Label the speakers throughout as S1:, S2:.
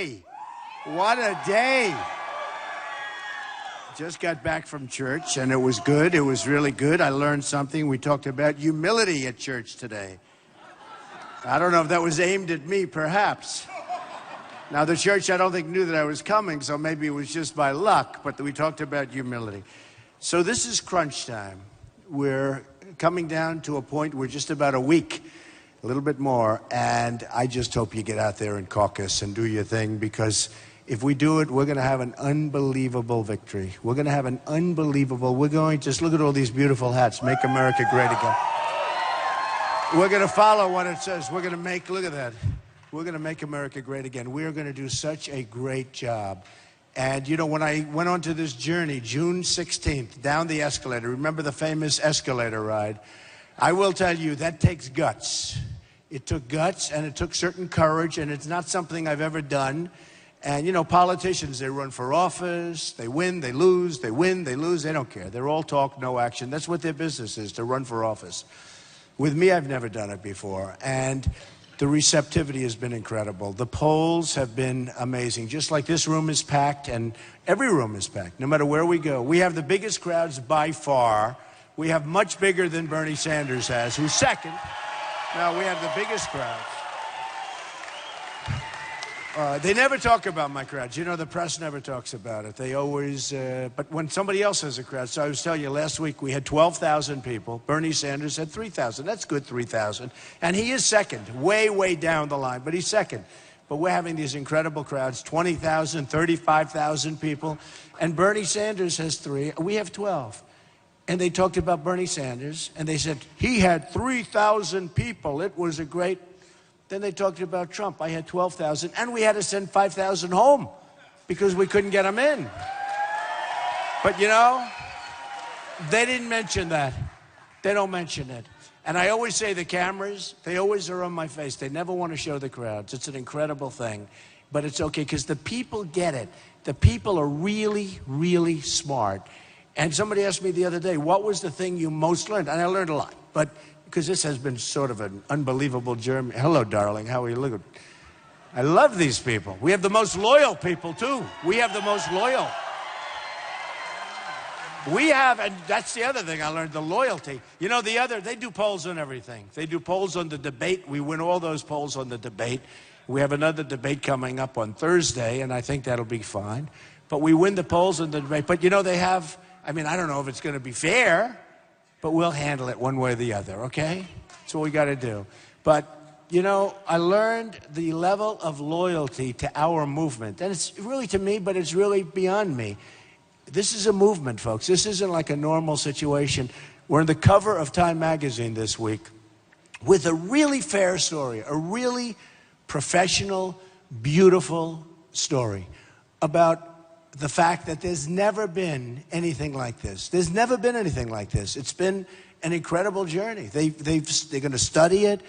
S1: day. What a day. Just got back from church, and it was good. It was really good. I learned something. We talked about humility at church today. I don't know if that was aimed at me, perhaps. Now, the church, I don't think, knew that I was coming, so maybe it was just by luck, but we talked about humility. So this is crunch time. We're coming down to a point, we're just about a week, a little bit more, and I just hope you get out there and caucus and do your thing, because if we do it, we're going to have an unbelievable victory. We're going to have an unbelievable, just look at all these beautiful hats, Make America Great Again. We're going to follow what it says. We're going to make, look at that. We're going to make America great again. We are going to do such a great job. And, you know, when I went on to this journey, June 16th, down the escalator, remember the famous escalator ride? I will tell you, that takes guts. It took guts, and it took certain courage, and it's not something I've ever done. And, you know, politicians, they run for office, they win, they lose, they win, they lose, they don't care. They're all talk, no action. That's what their business is, to run for office. With me, I've never done it before. And the receptivity has been incredible. The polls have been amazing. Just like this room is packed, and every room is packed, no matter where we go. We have the biggest crowds by far. We have much bigger than Bernie Sanders has, who's second. Now, we have the biggest crowds. They never talk about my crowds. You know, the press never talks about it. They always, but when somebody else has a crowd, so I was telling you, last week we had 12,000 people. Bernie Sanders had 3,000. That's good, 3,000. And he is second, way, way down the line, but he's second. But we're having these incredible crowds, 20,000, 35,000 people. And Bernie Sanders has 3. We have 12. And they talked about Bernie Sanders, and they said, he had 3,000 people. It was a great... Then they talked about Trump. I had 12,000, and we had to send 5,000 home because we couldn't get them in. But, you know, they didn't mention that. They don't mention it. And I always say the cameras, they always are on my face. They never want to show the crowds. It's an incredible thing. But it's okay, because the people get it. The people are really, really smart. And somebody asked me the other day, what was the thing you most learned? And I learned a lot. But because this has been sort of an unbelievable journey. Hello, darling. How are you? Look at, I love these people. We have the most loyal people, too. We have the most loyal. We have, and that's the other thing I learned, the loyalty. You know, they do polls on everything. They do polls on the debate. We win all those polls on the debate. We have another debate coming up on Thursday, and I think that'll be fine. But we win the polls on the debate. But, you know, they have, I mean, I don't know if it's going to be fair, but we'll handle it one way or the other, okay? That's what we got to do. But, you know, I learned the level of loyalty to our movement. And it's really to me, but it's really beyond me. This is a movement, folks. This isn't like a normal situation. We're on the cover of Time magazine this week with a really fair story, a really professional, beautiful story about the fact that there's never been anything like this. There's never been anything like this. It's been an incredible journey. They're going to study it.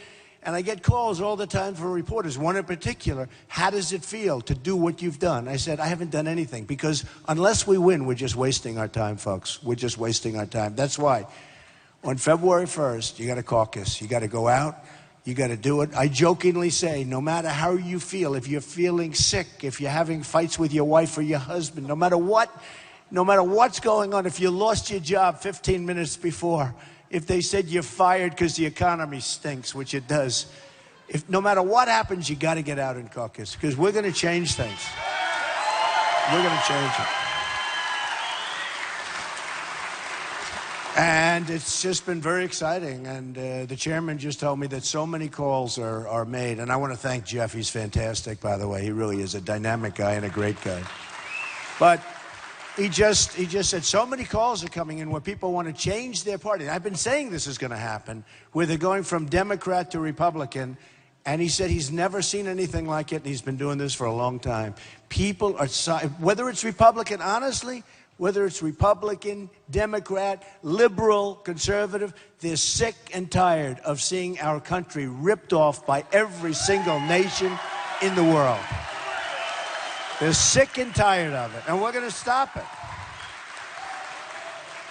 S1: And I get calls all the time from reporters, one in particular, how does it feel to do what you've done? I said, I haven't done anything, because unless we win, we're just wasting our time, folks. We're just wasting our time. That's why on February 1st, you got to caucus. You got to go out. You got to do it. I jokingly say, no matter how you feel, if you're feeling sick, if you're having fights with your wife or your husband, no matter what's going on, if you lost your job 15 minutes before, if they said you're fired because the economy stinks, which it does, no matter what happens, you got to get out and caucus, because we're going to change things. We're going to change it. And it's just been very exciting. And the chairman just told me that so many calls are made. And I want to thank Jeff. He's fantastic, by the way. He really is a dynamic guy and a great guy. But he just said so many calls are coming in where people want to change their party. I've been saying this is going to happen, where they're going from Democrat to Republican. And he said he's never seen anything like it, and he's been doing this for a long time. People are, whether it's Republican, honestly, whether it's Republican, Democrat, liberal, conservative, they're sick and tired of seeing our country ripped off by every single nation in the world. They're sick and tired of it, and we're going to stop it.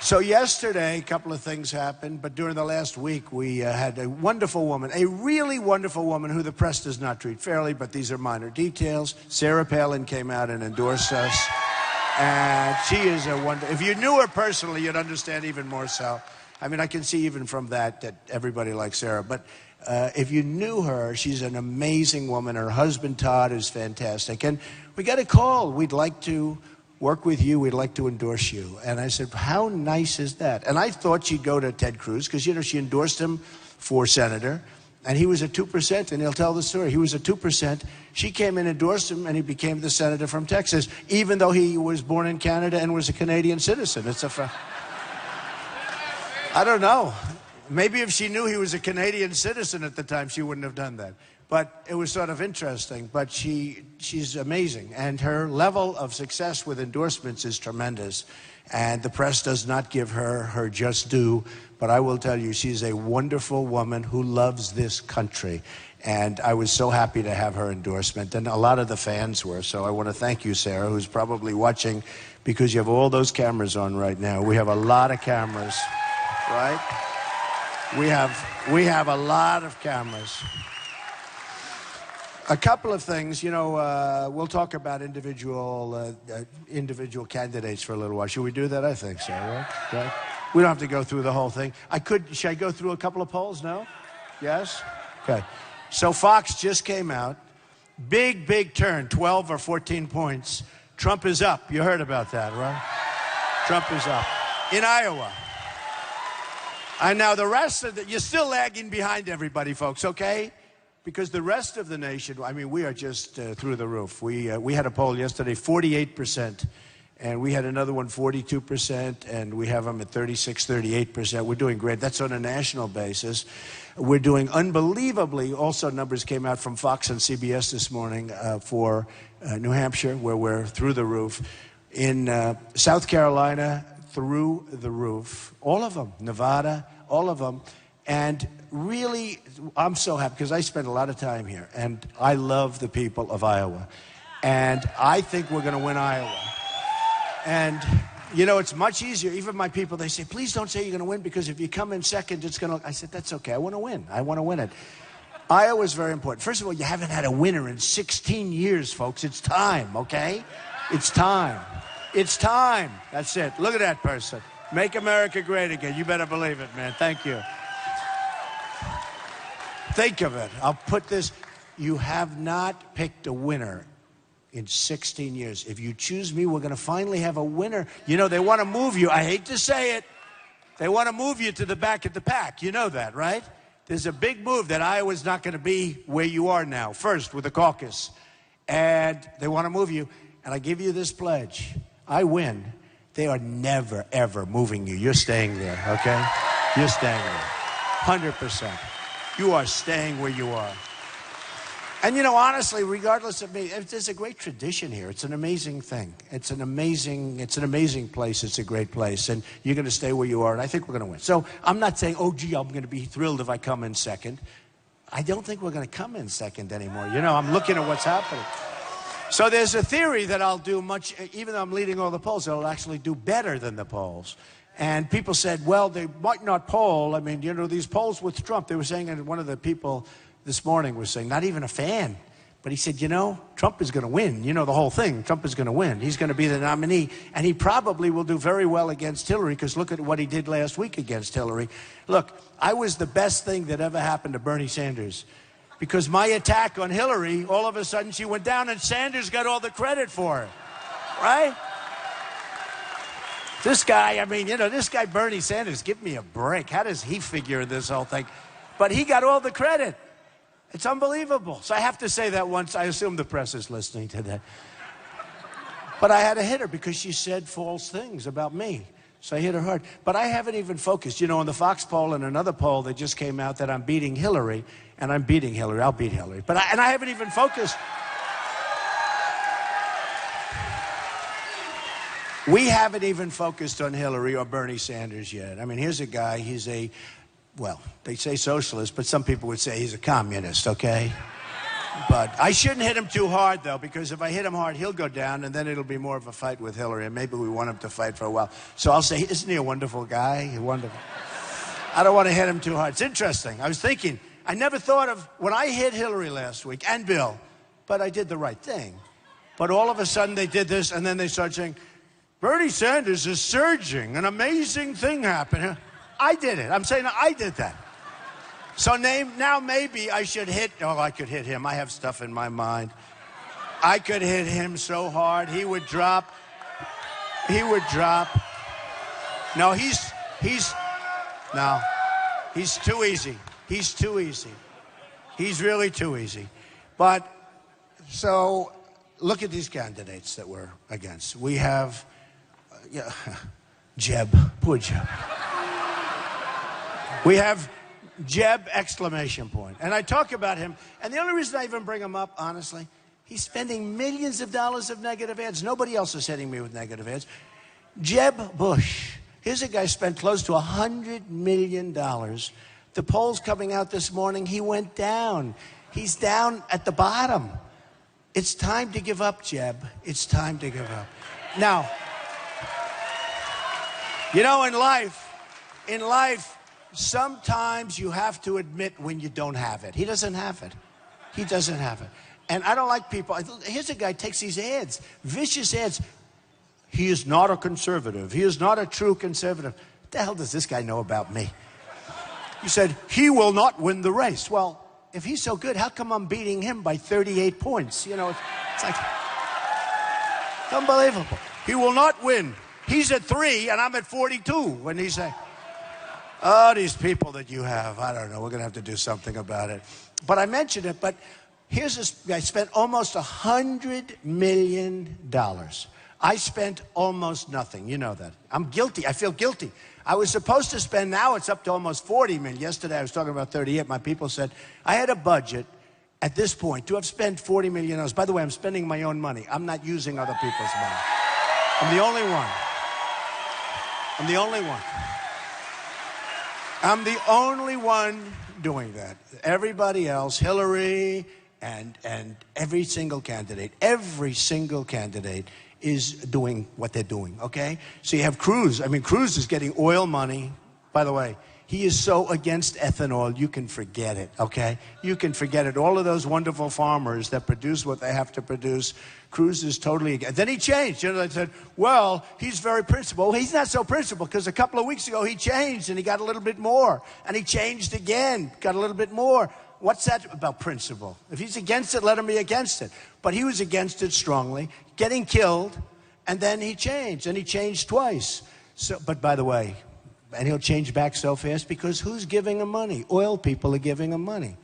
S1: So yesterday, a couple of things happened, but during the last week, we had a wonderful woman, a really wonderful woman who the press does not treat fairly, but these are minor details. Sarah Palin came out and endorsed us, and she is a wonder. If you knew her personally, you'd understand even more so. I mean, I can see even from that everybody likes Sarah, but if you knew her, she's an amazing woman. Her husband, Todd, is fantastic, and we got a call. We'd like to work with you, we'd like to endorse you. And I said, how nice is that? And I thought she'd go to Ted Cruz, because, you know, she endorsed him for senator, and he was at 2%, and he'll tell the story. He was at 2%. She came and endorsed him, and he became the senator from Texas, even though he was born in Canada and was a Canadian citizen. It's a I don't know. Maybe if she knew he was a Canadian citizen at the time, she wouldn't have done that. But it was sort of interesting. But she's amazing. And her level of success with endorsements is tremendous. And the press does not give her just due. But I will tell you, she's a wonderful woman who loves this country. And I was so happy to have her endorsement. And a lot of the fans were. So I want to thank you, Sarah, who's probably watching, because you have all those cameras on right now. We have a lot of cameras, right? We have a lot of cameras. A couple of things, you know, we'll talk about individual candidates for a little while. Should we do that? I think so, right? We don't have to go through the whole thing. Should I go through a couple of polls? No? Yes? Okay. So Fox just came out. Big turn, 12 or 14 points. Trump is up. You heard about that, right? Trump is up. In Iowa. And now the rest of you're still lagging behind everybody, folks, okay? Because the rest of the nation, I mean, we are just through the roof. We had a poll yesterday, 48%, and we had another one, 42%, and we have them at 36, 38%. We're doing great. That's on a national basis. We're doing unbelievably. Also, numbers came out from Fox and CBS this morning for New Hampshire, where we're through the roof. In South Carolina, through the roof. All of them. Nevada, all of them. And really, I'm so happy because I spend a lot of time here, and I love the people of Iowa. And I think we're going to win Iowa. And, you know, it's much easier. Even my people, they say, please don't say you're going to win, because if you come in second, it's going to... I said, that's okay. I want to win. I want to win it. Iowa is very important. First of all, you haven't had a winner in 16 years, folks. It's time, okay? It's time. It's time. That's it. Look at that person. Make America great again. You better believe it, man. Thank you. Think of it. I'll put this. You have not picked a winner in 16 years. If you choose me, we're going to finally have a winner. You know, they want to move you. I hate to say it. They want to move you to the back of the pack. You know that, right? There's a big move that Iowa's not going to be where you are now, first with the caucus. And they want to move you. And I give you this pledge. I win. They are never, ever moving you. You're staying there, okay? You're staying there. 100%. You are staying where you are. And, you know, honestly, regardless of me, there's a great tradition here. It's an amazing thing. It's an amazing place. It's a great place. And you're going to stay where you are, and I think we're going to win. So I'm not saying, oh, gee, I'm going to be thrilled if I come in second. I don't think we're going to come in second anymore. You know, I'm looking at what's happening. So there's a theory that I'll do much, even though I'm leading all the polls, I'll actually do better than the polls. And people said, well, they might not poll. I mean, you know, these polls with Trump, they were saying, and one of the people this morning was saying, not even a fan, but he said, you know, Trump is going to win. You know the whole thing. Trump is going to win. He's going to be the nominee, and he probably will do very well against Hillary, because look at what he did last week against Hillary. Look, I was the best thing that ever happened to Bernie Sanders, because my attack on Hillary, all of a sudden she went down, and Sanders got all the credit for it, right? This guy, I mean, you know, this guy Bernie Sanders, give me a break. How does he figure in this whole thing? But he got all the credit. It's unbelievable. So I have to say that once. I assume the press is listening to that. But I had to hit her because she said false things about me. So I hit her hard. But I haven't even focused. You know, in the Fox poll and another poll that just came out that I'm beating Hillary, and I'm beating Hillary. I'll beat Hillary. But I haven't even focused. We haven't even focused on Hillary or Bernie Sanders yet. I mean, here's a guy, he's a, well, they say socialist, but some people would say he's a communist, okay? But I shouldn't hit him too hard, though, because if I hit him hard, he'll go down, and then it'll be more of a fight with Hillary, and maybe we want him to fight for a while. So I'll say, isn't he a wonderful guy? He's wonderful. I don't want to hit him too hard. It's interesting. I was thinking, I never thought of, when I hit Hillary last week, and Bill, but I did the right thing. But all of a sudden they did this, and then they started saying, Bernie Sanders is surging. An amazing thing happened. I did it. I'm saying I did that. So now maybe I should hit, oh, I could hit him. I have stuff in my mind. I could hit him so hard, he would drop. He would drop. No, he's too easy. He's too easy. He's really too easy. But, so, look at these candidates that we're against. We have, Jeb, poor Jeb. We have Jeb, exclamation point. And I talk about him, and the only reason I even bring him up, honestly, he's spending millions of dollars of negative ads. Nobody else is hitting me with negative ads. Jeb Bush. Here's a guy spent close to $100 million. The polls coming out this morning, he went down. He's down at the bottom. It's time to give up, Jeb. It's time to give up. Now, you know, in life, sometimes you have to admit when you don't have it. He doesn't have it. He doesn't have it. And I don't like people. Here's a guy takes these ads, vicious ads. He is not a conservative. He is not a true conservative. What the hell does this guy know about me? He said, he will not win the race. Well, if he's so good, how come I'm beating him by 38 points? You know, it's like, it's unbelievable. He will not win. He's at 3 and I'm at 42 when he's saying, oh, these people that you have, I don't know, we're going to have to do something about it. But I mentioned it, but here's this guy spent almost $100 million. I spent almost nothing. You know that. I'm guilty. I feel guilty. I was supposed to spend, now it's up to almost 40 million. Yesterday I was talking about 38. My people said, I had a budget at this point to have spent $40 million. By the way, I'm spending my own money. I'm not using other people's money. I'm the only one. I'm the only one. I'm the only one doing that. Everybody else, Hillary and every single candidate is doing what they're doing, okay? So you have Cruz. I mean, Cruz is getting oil money. By the way, he is so against ethanol, you can forget it, okay? You can forget it. All of those wonderful farmers that produce what they have to produce, Cruz is totally against. Then he changed. You know, they said, well, he's very principled. Well, he's not so principled because a couple of weeks ago he changed and he got a little bit more. And he changed again, got a little bit more. What's that about principle? If he's against it, let him be against it. But he was against it strongly, getting killed, and then he changed, and he changed twice. So, but by the way, and he'll change back so fast because who's giving him money? Oil people are giving him money.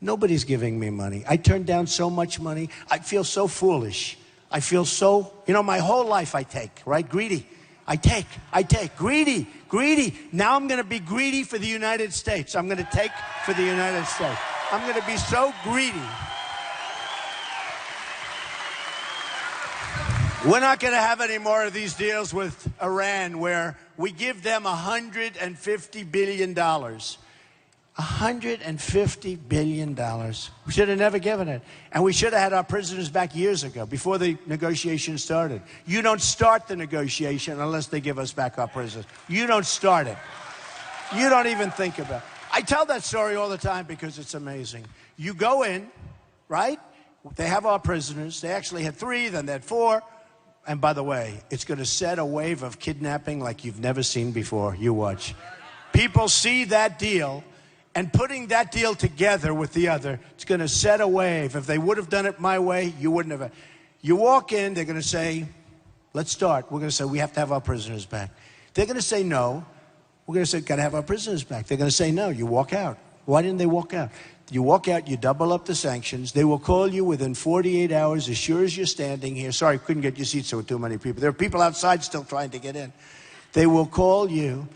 S1: Nobody's giving me money. I turned down so much money. I feel so foolish. I feel so, you know, my whole life I take, right? Greedy. I take, greedy. Now I'm going to be greedy for the United States. I'm going to take for the United States. I'm going to be so greedy. We're not going to have any more of these deals with Iran where we give them $150 billion. $150 billion. We should have never given it. And we should have had our prisoners back years ago, before the negotiation started. You don't start the negotiation unless they give us back our prisoners. You don't start it. You don't even think about it. I tell that story all the time because it's amazing. You go in, right? They have our prisoners. They actually had 3, then they had 4. And by the way, it's going to set a wave of kidnapping like you've never seen before. You watch. People see that deal, and putting that deal together with the other, it's going to set a wave. If they would have done it my way, you wouldn't have. You walk in, they're going to say, let's start. We're going to say, we have to have our prisoners back. They're going to say no. We're going to say, got to have our prisoners back. They're going to say no. You walk out. Why didn't they walk out? You walk out, you double up the sanctions. They will call you within 48 hours, as sure as you're standing here. Sorry, couldn't get your seats, there were too many people. There are people outside still trying to get in. They will call you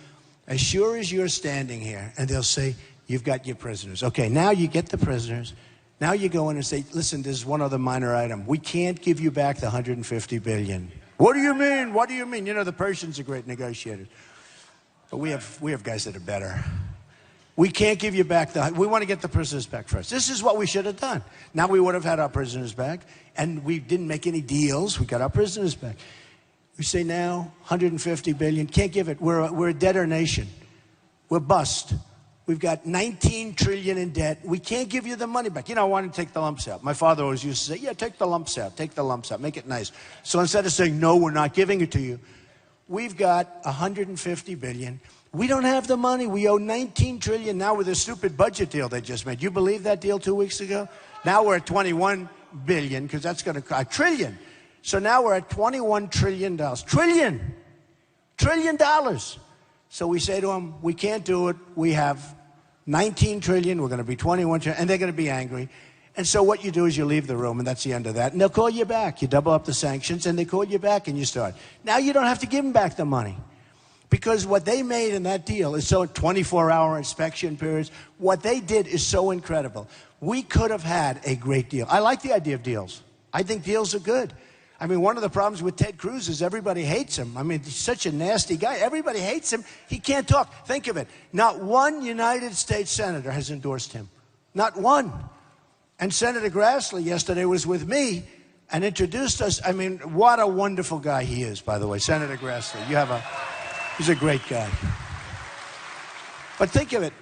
S1: as sure as you're standing here, and they'll say, you've got your prisoners. Okay, now you get the prisoners. Now you go in and say, listen, there's one other minor item. We can't give you back the $150 billion. What do you mean? What do you mean? You know, the Persians are great negotiators. But we have guys that are better. We can't give you back we want to get the prisoners back first. This is what we should have done. Now we would have had our prisoners back, and we didn't make any deals. We got our prisoners back. We say now, $150 billion, can't give it. We're a debtor nation. We're bust. We've got $19 trillion in debt. We can't give you the money back. You know, I want to take the lumps out. My father always used to say, yeah, take the lumps out, make it nice. So instead of saying, no, we're not giving it to you, we've got $150 billion. We don't have the money. We owe $19 trillion now with a stupid budget deal they just made. You believe that deal 2 weeks ago? Now we're at $21 billion, because that's going to cost $1 trillion. So now we're at $21 trillion. Trillion dollars. So we say to them, we can't do it. We have $19 trillion. We're going to be $21 trillion. And they're going to be angry. And so what you do is you leave the room, and that's the end of that. And they'll call you back. You double up the sanctions, and they call you back, and you start. Now you don't have to give them back the money. Because what they made in that deal is so 24-hour inspection periods. What they did is so incredible. We could have had a great deal. I like the idea of deals. I think deals are good. I mean, one of the problems with Ted Cruz is everybody hates him. I mean, he's such a nasty guy. Everybody hates him. He can't talk. Think of it. Not one United States senator has endorsed him. Not one. And Senator Grassley yesterday was with me and introduced us. I mean, what a wonderful guy he is, by the way, Senator Grassley. He's a great guy. But think of it.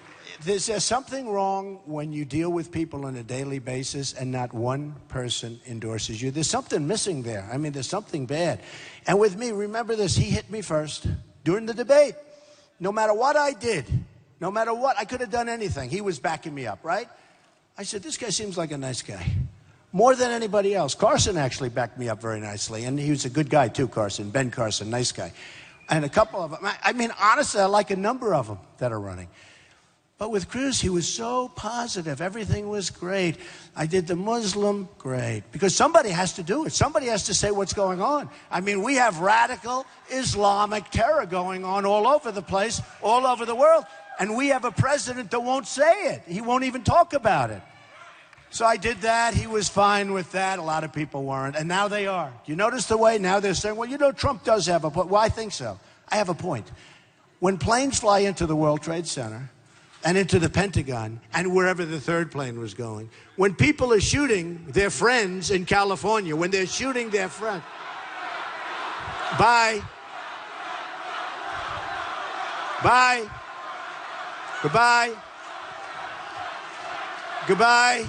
S1: Is there something wrong when you deal with people on a daily basis and not one person endorses you? There's something missing there. I mean, there's something bad. And with me, remember this, he hit me first during the debate. No matter what I did, no matter what, I could have done anything. He was backing me up, right? I said, this guy seems like a nice guy. More than anybody else. Carson actually backed me up very nicely. And he was a good guy too, Carson. Ben Carson, nice guy. And a couple of them. I mean, honestly, I like a number of them that are running. But with Cruz, he was so positive. Everything was great. I did the Muslim, great. Because somebody has to do it. Somebody has to say what's going on. I mean, we have radical Islamic terror going on all over the place, all over the world. And we have a president that won't say it. He won't even talk about it. So I did that. He was fine with that. A lot of people weren't. And now they are. Do you notice the way now they're saying, well, you know, Trump does have a point. Well, I think so. I have a point. When planes fly into the World Trade Center and into the Pentagon and wherever the third plane was going, when people are shooting their friends in California, when they're shooting their friends, bye. Goodbye. Goodbye.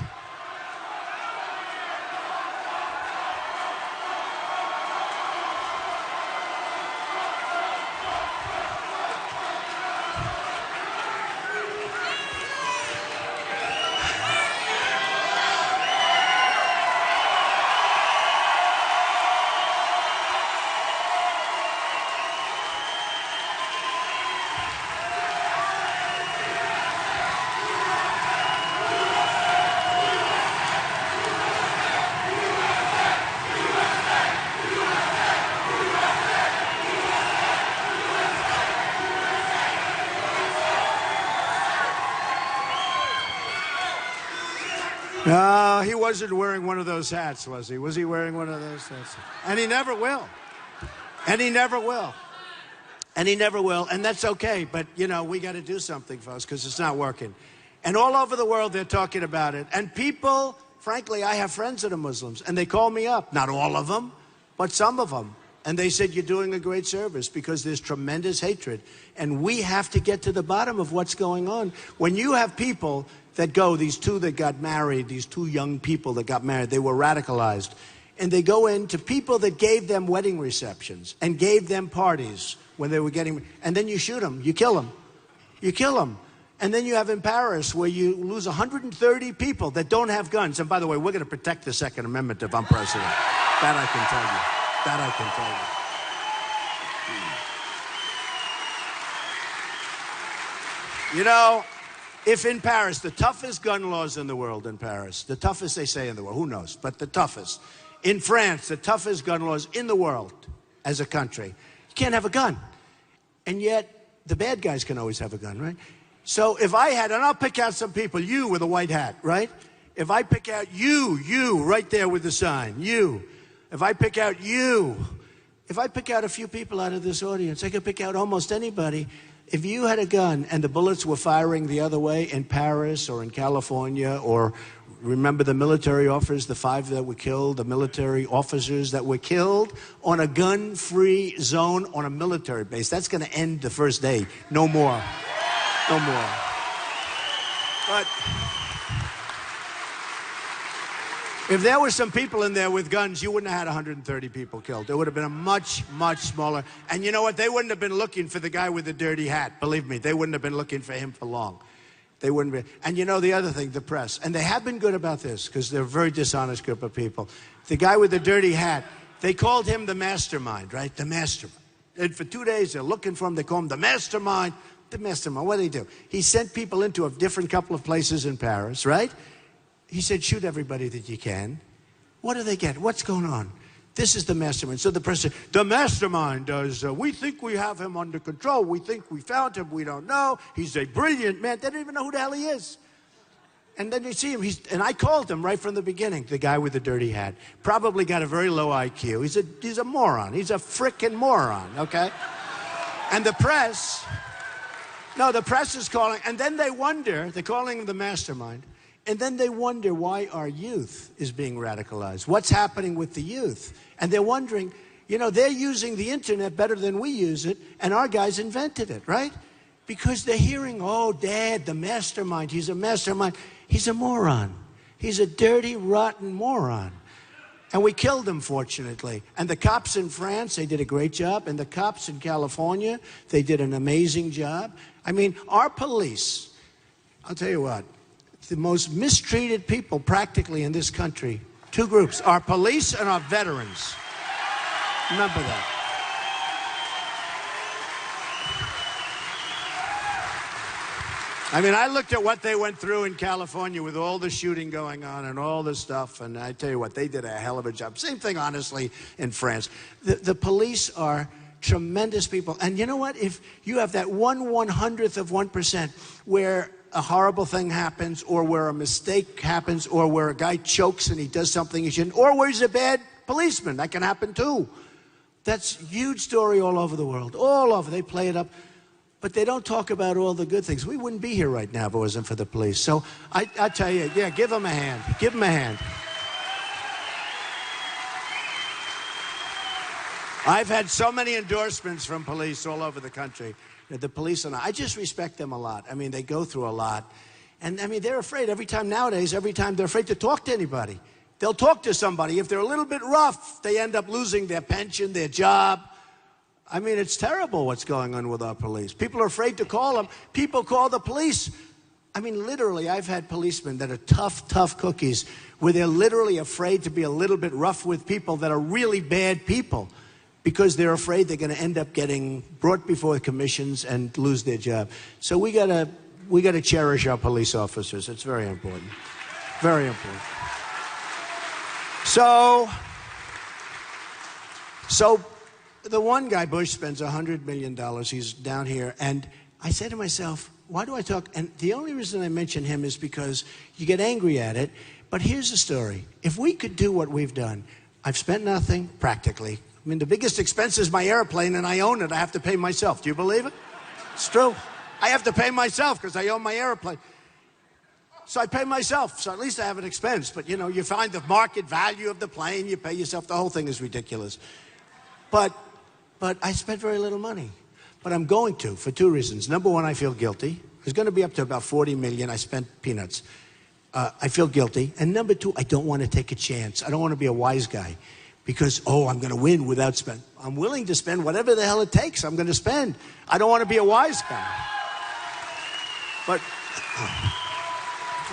S1: No, he wasn't wearing one of those hats, was he? Was he wearing one of those hats? And he never will. And he never will. And he never will. And that's okay. But, you know, we got to do something, folks, because it's not working. And all over the world, they're talking about it. And people, frankly, I have friends that are Muslims, and they call me up. Not all of them, but some of them. And they said, you're doing a great service because there's tremendous hatred. And we have to get to the bottom of what's going on. When you have people that go, these two that got married, these two young people that got married, they were radicalized. And they go into people that gave them wedding receptions and gave them parties when they were getting, and then you shoot them, you kill them. You kill them. And then you have in Paris where you lose 130 people that don't have guns. And by the way, we're going to protect the Second Amendment if I'm president. That I can tell you. That I can tell you. You know, if in Paris, the toughest gun laws in the world in Paris, the toughest they say in the world, who knows, but the toughest. In France, the toughest gun laws in the world as a country. You can't have a gun. And yet, the bad guys can always have a gun, right? So if I had, and I'll pick out some people, you with a white hat, right? If I pick out you right there with the sign, you. If I pick out you, if I pick out a few people out of this audience, I could pick out almost anybody If you had a gun and the bullets were firing the other way in Paris or in California, or remember the military officers, the 5 that were killed, the military officers that were killed on a gun-free zone on a military base. That's going to end the first day. No more. No more. But if there were some people in there with guns, you wouldn't have had 130 people killed. It would have been a much, much smaller. And you know what? They wouldn't have been looking for the guy with the dirty hat. Believe me, they wouldn't have been looking for him for long. They wouldn't be. And you know the other thing, the press. And they have been good about this because they're a very dishonest group of people. The guy with the dirty hat, they called him the mastermind, right? The mastermind. And for 2 days, they're looking for him. They call him the mastermind. The mastermind. What did he do? He sent people into a different couple of places in Paris, right? He said, shoot everybody that you can. What do they get? What's going on? This is the mastermind. So the press said, the mastermind does, we think we have him under control. We think we found him. We don't know. He's a brilliant man. They don't even know who the hell he is. And then you see him. And I called him right from the beginning, the guy with the dirty hat. Probably got a very low IQ. He's a moron. He's a frickin' moron, okay? And the press is calling. And then they wonder, they're calling him the mastermind. And then they wonder why our youth is being radicalized. What's happening with the youth? And they're wondering, you know, they're using the internet better than we use it, and our guys invented it, right? Because they're hearing, oh, Dad, the mastermind, he's a mastermind. He's a moron. He's a dirty, rotten moron. And we killed him, fortunately. And the cops in France, they did a great job. And the cops in California, they did an amazing job. I mean, our police, I'll tell you what, the most mistreated people practically in this country, 2 groups, our police and our veterans. Remember that. I mean, I looked at what they went through in California with all the shooting going on and all this stuff, and I tell you what, they did a hell of a job. Same thing, honestly, in France. The police are tremendous people. And you know what? If you have that 1/100th of 1% where a horrible thing happens, or where a mistake happens, or where a guy chokes and he does something he shouldn't, or where he's a bad policeman, that can happen too. That's a huge story all over the world. All over. They play it up. But they don't talk about all the good things. We wouldn't be here right now if it wasn't for the police. So I tell you, yeah, give them a hand. Give them a hand. I've had so many endorsements from police all over the country. The police and I just respect them a lot. I mean, they go through a lot. And I mean, they're afraid every time they're afraid to talk to anybody. They'll talk to somebody. If they're a little bit rough, they end up losing their pension, their job. I mean, it's terrible what's going on with our police. People are afraid to call them. People call the police. I mean, literally, I've had policemen that are tough cookies, where they're literally afraid to be a little bit rough with people that are really bad people, because they're afraid they're going to end up getting brought before commissions and lose their job. So we gotta cherish our police officers. It's very important. Very important. So the one guy, Bush, spends $100 million. He's down here. And I say to myself, why do I talk? And the only reason I mention him is because you get angry at it. But here's the story. If we could do what we've done, I've spent nothing, practically. I mean, the biggest expense is my airplane, and I own it. I have to pay myself. Do you believe it? It's true. I have to pay myself because I own my airplane. So I pay myself. So at least I have an expense. But, you know, you find the market value of the plane, you pay yourself. The whole thing is ridiculous. But I spent very little money. But I'm going to, for 2 reasons. Number one, I feel guilty. It's going to be up to about $40 million. I spent peanuts. I feel guilty. And number 2, I don't want to take a chance. I don't want to be a wise guy. Because, I'm going to win without spending. I'm willing to spend whatever the hell it takes. I'm going to spend. I don't want to be a wise guy.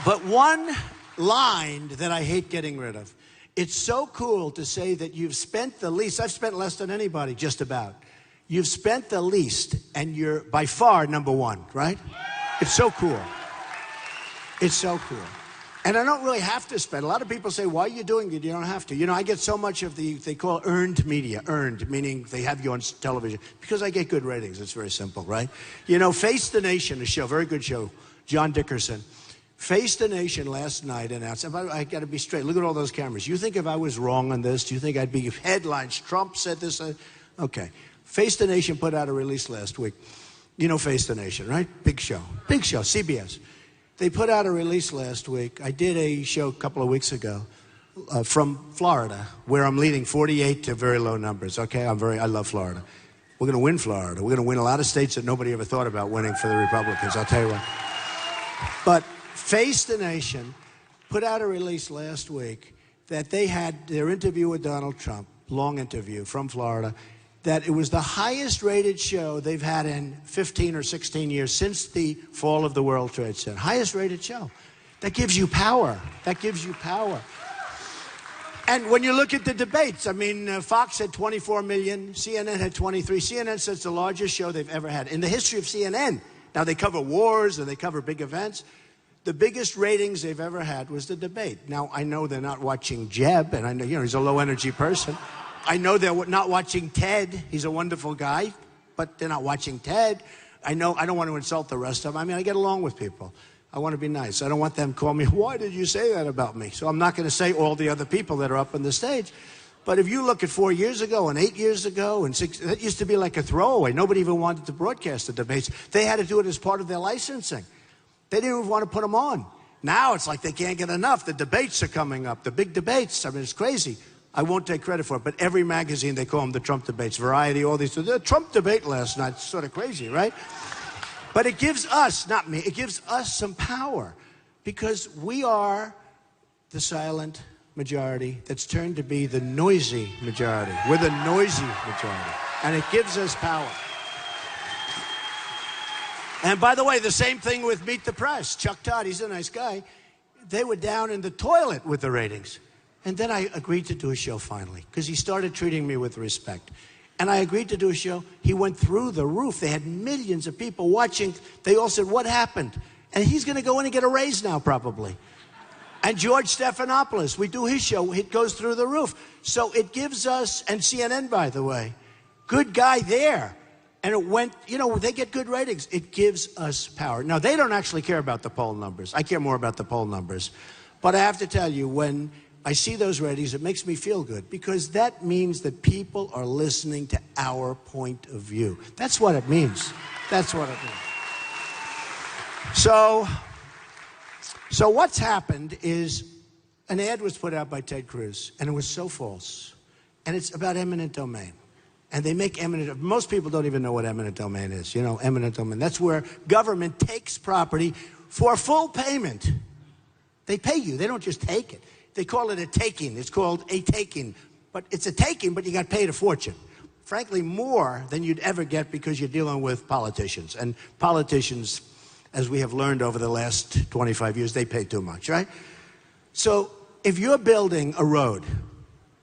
S1: But one line that I hate getting rid of. It's so cool to say that you've spent the least. I've spent less than anybody, just about. You've spent the least, and you're by far number one, right? It's so cool. It's so cool. And I don't really have to spend. A lot of people say, why are you doing it? You don't have to. You know, I get so much of they call earned media. Earned, meaning they have you on television. Because I get good ratings. It's very simple, right? You know, Face the Nation, a show, very good show, John Dickerson. Face the Nation last night announced, I got to be straight. Look at all those cameras. You think if I was wrong on this, do you think I'd be headlines? Trump said this. Okay. Face the Nation put out a release last week. You know Face the Nation, right? Big show, CBS. They put out a release last week. I did a show a couple of weeks ago from Florida, where I'm leading 48 to very low numbers. Okay, I love Florida. We're going to win Florida. We're going to win a lot of states that nobody ever thought about winning for the Republicans. I'll tell you what. But Face the Nation put out a release last week that they had their interview with Donald Trump, long interview from Florida, that it was the highest rated show they've had in 15 or 16 years since the fall of the World Trade Center. Highest rated show. That gives you power. That gives you power. And when you look at the debates, I mean, Fox had 24 million, CNN had 23. CNN says it's the largest show they've ever had in the history of CNN. Now, they cover wars and they cover big events. The biggest ratings they've ever had was the debate. Now, I know they're not watching Jeb, and I know, he's a low-energy person. I know they're not watching Ted. He's a wonderful guy, but they're not watching Ted. I know I don't want to insult the rest of them. I mean, I get along with people. I want to be nice. I don't want them to call me, why did you say that about me? So I'm not going to say all the other people that are up on the stage. But if you look at 4 years ago and 8 years ago and 6, that used to be like a throwaway. Nobody even wanted to broadcast the debates. They had to do it as part of their licensing. They didn't even want to put them on. Now it's like they can't get enough. The debates are coming up, the big debates. I mean, it's crazy. I won't take credit for it, but every magazine, they call them the Trump debates, Variety, all these. The Trump debate last night, it's sort of crazy, right? But it gives us, not me, it gives us some power because we are the silent majority that's turned to be the noisy majority. We're the noisy majority, and it gives us power. And by the way, the same thing with Meet the Press. Chuck Todd, he's a nice guy. They were down in the toilet with the ratings. And then I agreed to do a show finally, because he started treating me with respect. And I agreed to do a show. He went through the roof. They had millions of people watching. They all said, what happened? And he's going to go in and get a raise now, probably. And George Stephanopoulos, we do his show. It goes through the roof. So it gives us, and CNN, by the way, good guy there. And it went, they get good ratings. It gives us power. Now, they don't actually care about the poll numbers. I care more about the poll numbers. But I have to tell you, when I see those ratings, it makes me feel good, because that means that people are listening to our point of view. That's what it means. That's what it means. So what's happened is an ad was put out by Ted Cruz, and it was so false. And it's about eminent domain. And they make most people don't even know what eminent domain is. Eminent domain. That's where government takes property for full payment. They pay you. They don't just take it. They call it a taking. It's called a taking. But it's a taking, but you got paid a fortune. Frankly, more than you'd ever get, because you're dealing with politicians. And politicians, as we have learned over the last 25 years, they pay too much, right? So if you're building a road,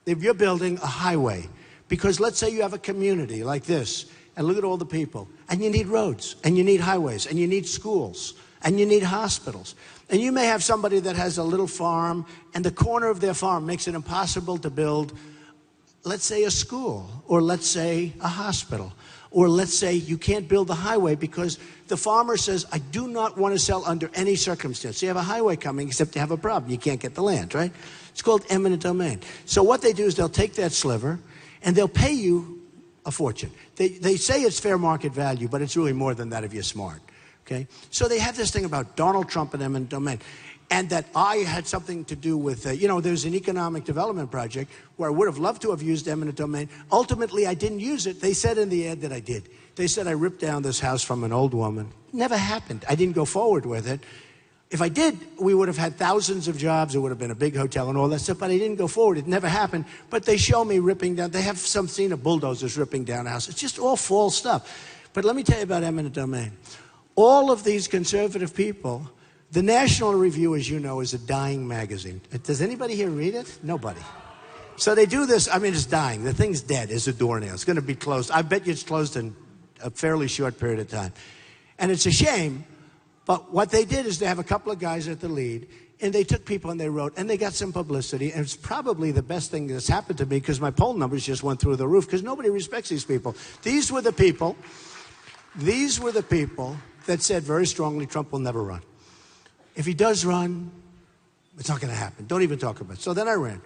S1: if you're building a highway, because let's say you have a community like this, and look at all the people, and you need roads, and you need highways, and you need schools, and you need hospitals. And you may have somebody that has a little farm, and the corner of their farm makes it impossible to build, let's say, a school, or let's say a hospital, or let's say you can't build the highway because the farmer says, I do not want to sell under any circumstance. So you have a highway coming, except you have a problem. You can't get the land, right? It's called eminent domain. So what they do is they'll take that sliver, and they'll pay you a fortune. They say it's fair market value, but it's really more than that if you're smart. Okay? So they have this thing about Donald Trump and eminent domain. And that I had something to do with, there's an economic development project where I would have loved to have used eminent domain. Ultimately, I didn't use it. They said in the ad that I did. They said I ripped down this house from an old woman. Never happened. I didn't go forward with it. If I did, we would have had thousands of jobs. It would have been a big hotel and all that stuff, but I didn't go forward. It never happened. But they show me ripping down. They have some scene of bulldozers ripping down a house. It's just all false stuff. But let me tell you about eminent domain. All of these conservative people, the National Review, as you know, is a dying magazine. Does anybody here read it? Nobody. So they do this. I mean, it's dying. The thing's dead. It's a doornail. It's going to be closed. I bet you it's closed in a fairly short period of time. And it's a shame. But what they did is they have a couple of guys at the lead, and they took people and they wrote, and they got some publicity, and it's probably the best thing that's happened to me, because my poll numbers just went through the roof, because nobody respects these people. These were the people that said very strongly Trump will never run. If he does run, it's not going to happen. Don't even talk about it. So then I ran.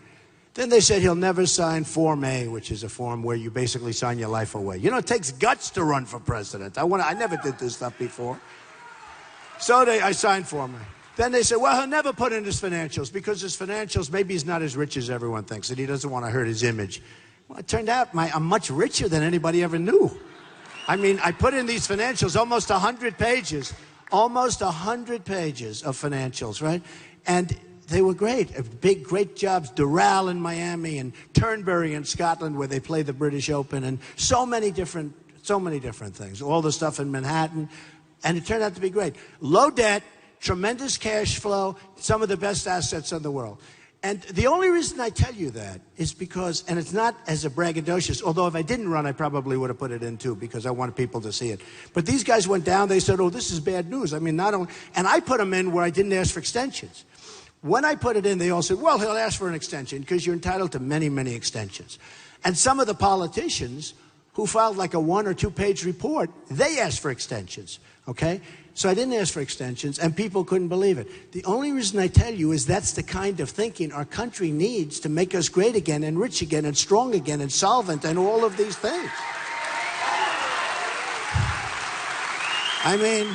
S1: Then they said he'll never sign Form A, which is a form where you basically sign your life away. You know, it takes guts to run for president. I never did this stuff before. So I signed Form A. Then they said, well, he'll never put in his financials because his financials, maybe he's not as rich as everyone thinks, and he doesn't want to hurt his image. Well, it turned out I'm much richer than anybody ever knew. I mean, I put in these financials, almost 100 pages. Almost 100 pages of financials, right? And they were great. Great jobs. Doral in Miami and Turnberry in Scotland where they play the British Open and so many different things. All the stuff in Manhattan. And it turned out to be great. Low debt, tremendous cash flow, some of the best assets in the world. And the only reason I tell you that is because, and it's not as a braggadocious, although if I didn't run, I probably would have put it in too because I wanted people to see it. But these guys went down, they said, oh, this is bad news. I mean, not only, and I put them in where I didn't ask for extensions. When I put it in, they all said, well, he'll ask for an extension because you're entitled to many, many extensions. And some of the politicians who filed like a 1 or 2 page report, they asked for extensions, okay? So I didn't ask for extensions, and people couldn't believe it. The only reason I tell you is that's the kind of thinking our country needs to make us great again and rich again and strong again and solvent and all of these things. I mean,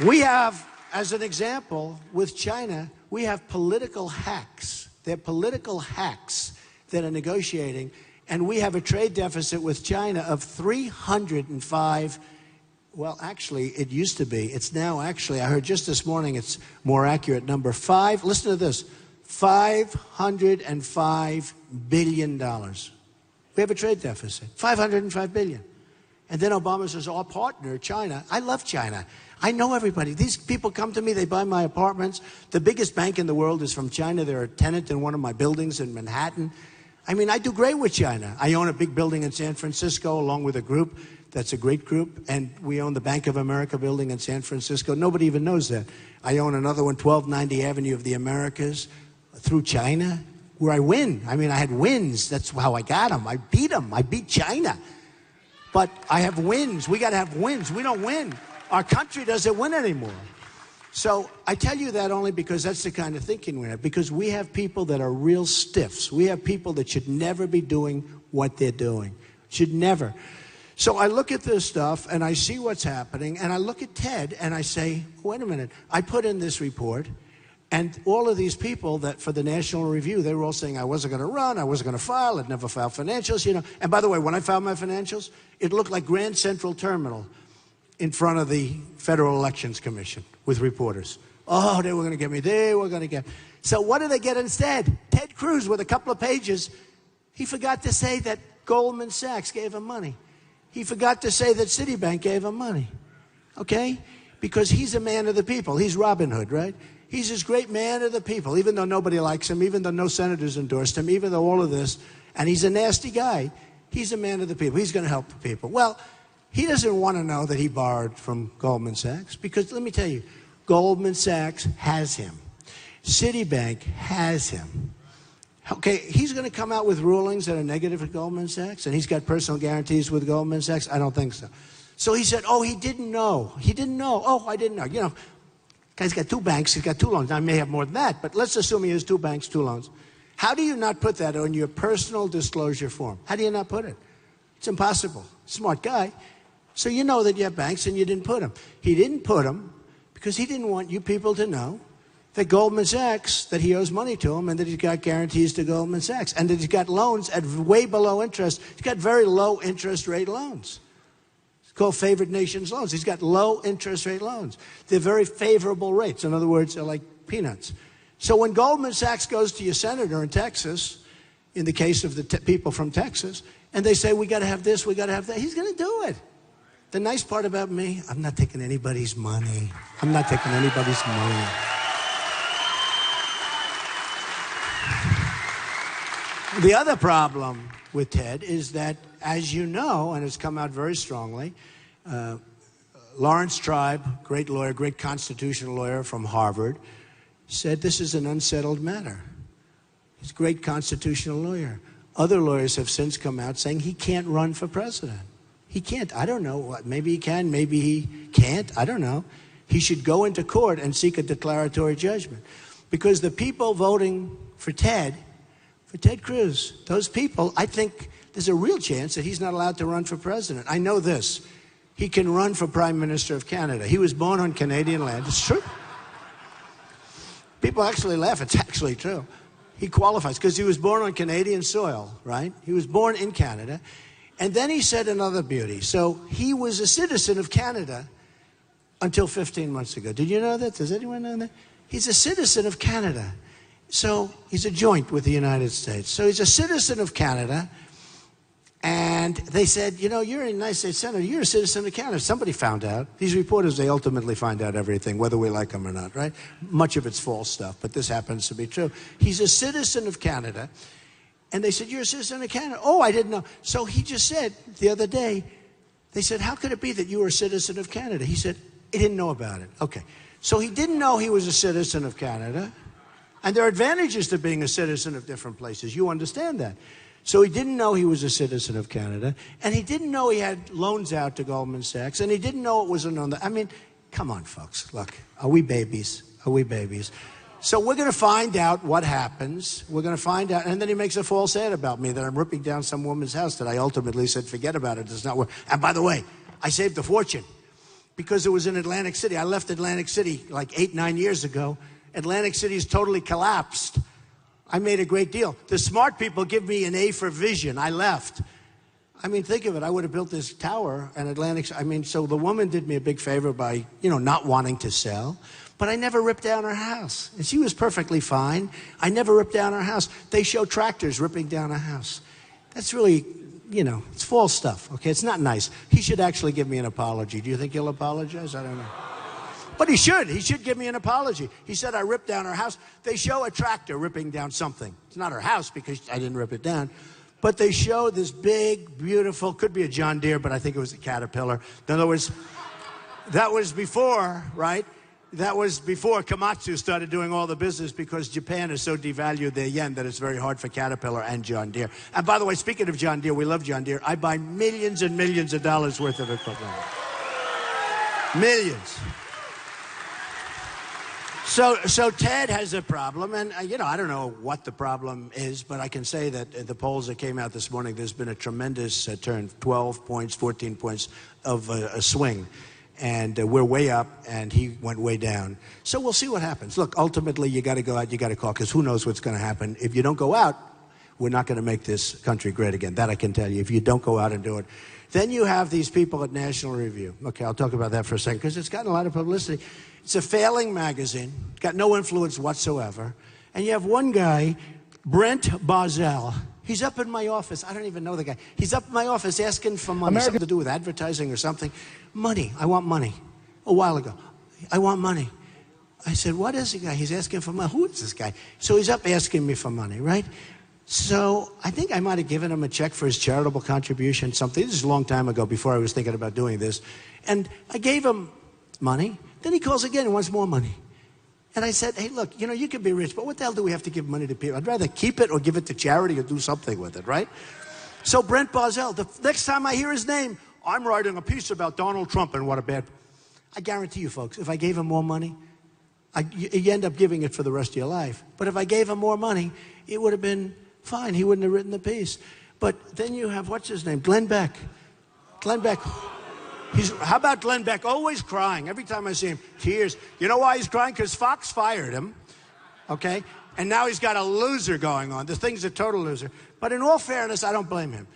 S1: we have, as an example, with China, we have political hacks. They're political hacks that are negotiating, and we have a trade deficit with China of 305. Well, actually, it used to be. It's now actually, I heard just this morning, it's more accurate, number 5. Listen to this, $505 billion. We have a trade deficit, $505 billion. And then Obama says, our partner, China. I love China. I know everybody. These people come to me, they buy my apartments. The biggest bank in the world is from China. They're a tenant in one of my buildings in Manhattan. I mean, I do great with China. I own a big building in San Francisco along with a group. That's a great group. And we own the Bank of America building in San Francisco. Nobody even knows that. I own another one, 1290 Avenue of the Americas, through China, where I win. I mean, I had wins. That's how I got them. I beat them. I beat China. But I have wins. We got to have wins. We don't win. Our country doesn't win anymore. So I tell you that only because that's the kind of thinking we have. Because we have people that are real stiffs. We have people that should never be doing what they're doing. Should never. So I look at this stuff and I see what's happening and I look at Ted and I say, wait a minute, I put in this report and all of these people that for the National Review, they were all saying I wasn't going to run, I wasn't going to file, I'd never filed financials, you know. And by the way, when I filed my financials, it looked like Grand Central Terminal in front of the Federal Elections Commission with reporters. Oh, they were going to get me, they were going to get me. So what did they get instead? Ted Cruz with a couple of pages, he forgot to say that Goldman Sachs gave him money. He forgot to say that Citibank gave him money, okay? Because he's a man of the people. He's Robin Hood, right? He's this great man of the people, even though nobody likes him, even though no senators endorsed him, even though all of this, and he's a nasty guy. He's a man of the people. He's going to help the people. Well, he doesn't want to know that he borrowed from Goldman Sachs because, let me tell you, Goldman Sachs has him. Citibank has him. Okay, he's going to come out with rulings that are negative at Goldman Sachs, and he's got personal guarantees with Goldman Sachs? I don't think so. So he said, oh, he didn't know. He didn't know. Oh, I didn't know. You know, guy's got 2 banks, he's got 2 loans. Now, I may have more than that, but let's assume he has 2 banks, 2 loans. How do you not put that on your personal disclosure form? How do you not put it? It's impossible. Smart guy. So you know that you have banks and you didn't put them. He didn't put them because he didn't want you people to know that Goldman Sachs, that he owes money to him and that he's got guarantees to Goldman Sachs and that he's got loans at way below interest. He's got very low interest rate loans. It's called favored nations loans. He's got low interest rate loans. They're very favorable rates. In other words, they're like peanuts. So when Goldman Sachs goes to your senator in Texas, in the case of the people from Texas, and they say, we got to have this, we got to have that, he's going to do it. The nice part about me, I'm not taking anybody's money. I'm not taking anybody's money. The other problem with Ted is that, as you know, and it's come out very strongly, Lawrence Tribe, great lawyer, great constitutional lawyer from Harvard, said this is an unsettled matter. He's a great constitutional lawyer. Other lawyers have since come out saying he can't run for president. He can't. I don't know. Maybe he can, maybe he can't. I don't know. He should go into court and seek a declaratory judgment. Because the people voting for Ted for Ted Cruz. Those people, I think there's a real chance that he's not allowed to run for president. I know this. He can run for Prime Minister of Canada. He was born on Canadian land. It's true. People actually laugh. It's actually true. He qualifies because he was born on Canadian soil, right? He was born in Canada. And then he said another beauty. So he was a citizen of Canada until 15 months ago. Did you know that? Does anyone know that? He's a citizen of Canada. So he's a joint with the United States. So he's a citizen of Canada. And they said, you know, you're a United States Senator. You're a citizen of Canada. Somebody found out. These reporters, they ultimately find out everything, whether we like them or not, right? Much of it's false stuff, but this happens to be true. He's a citizen of Canada. And they said, you're a citizen of Canada? Oh, I didn't know. So he just said the other day, they said, how could it be that you were a citizen of Canada? He said, he didn't know about it. Okay. So he didn't know he was a citizen of Canada. And there are advantages to being a citizen of different places. You understand that. So he didn't know he was a citizen of Canada, and he didn't know he had loans out to Goldman Sachs, and he didn't know it was another. I mean, come on, folks. Look, are we babies? Are we babies? So we're going to find out what happens. We're going to find out, and then he makes a false ad about me that I'm ripping down some woman's house that I ultimately said, forget about it. It's not work. And by the way, I saved a fortune because it was in Atlantic City. I left Atlantic City like 8-9 years ago. Atlantic City is totally collapsed. I made a great deal. The smart people give me an A for vision. I left. I mean, think of it. I would have built this tower in Atlantic. I mean, so the woman did me a big favor by, you know, not wanting to sell. But I never ripped down her house. And she was perfectly fine. I never ripped down her house. They show tractors ripping down a house. That's really, you know, it's false stuff. Okay, it's not nice. He should actually give me an apology. Do you think he'll apologize? I don't know. But he should. He should give me an apology. He said I ripped down her house. They show a tractor ripping down something. It's not her house because I didn't rip it down. But they show this big, beautiful, could be a John Deere, but I think it was a Caterpillar. In other words, that was before, right? That was before Komatsu started doing all the business because Japan has so devalued their yen that it's very hard for Caterpillar and John Deere. And by the way, speaking of John Deere, we love John Deere. I buy millions and millions of dollars worth of equipment. Millions. So Ted has a problem, and you know, I don't know what the problem is, but I can say that the polls that came out this morning, there's been a tremendous turn, 12 points, 14 points of a swing, and we're way up, and he went way down. So we'll see what happens. Look, ultimately, you got to go out, you got to caucus. Who knows what's going to happen? If you don't go out, we're not going to make this country great again. That I can tell you. If you don't go out and do it. Then you have these people at National Review. Okay, I'll talk about that for a second because it's gotten a lot of publicity. It's a failing magazine, got no influence whatsoever. And you have one guy, Brent Bozell. He's up in my office. I don't even know the guy. He's up in my office asking for money. Something to do with advertising or something. Money. I want money. A while ago. I want money. I said, what is the guy? He's asking for money. Who is this guy? So he's up asking me for money, right? So I think I might have given him a check for his charitable contribution, something. This is a long time ago before I was thinking about doing this. And I gave him money. Then he calls again and wants more money. And I said, hey, look, you know, you can be rich, but what the hell do we have to give money to people? I'd rather keep it or give it to charity or do something with it, right? So Brent Bozell, the next time I hear his name, I'm writing a piece about Donald Trump and what a bad... I guarantee you, folks, if I gave him more money, you end up giving it for the rest of your life. But if I gave him more money, it would have been fine. He wouldn't have written the piece. But then you have, what's his name? Glenn Beck. Glenn Beck. How about Glenn Beck? Always crying. Every time I see him, tears. You know why he's crying? Because Fox fired him, okay? And now he's got a loser going on. The thing's a total loser. But in all fairness, I don't blame him.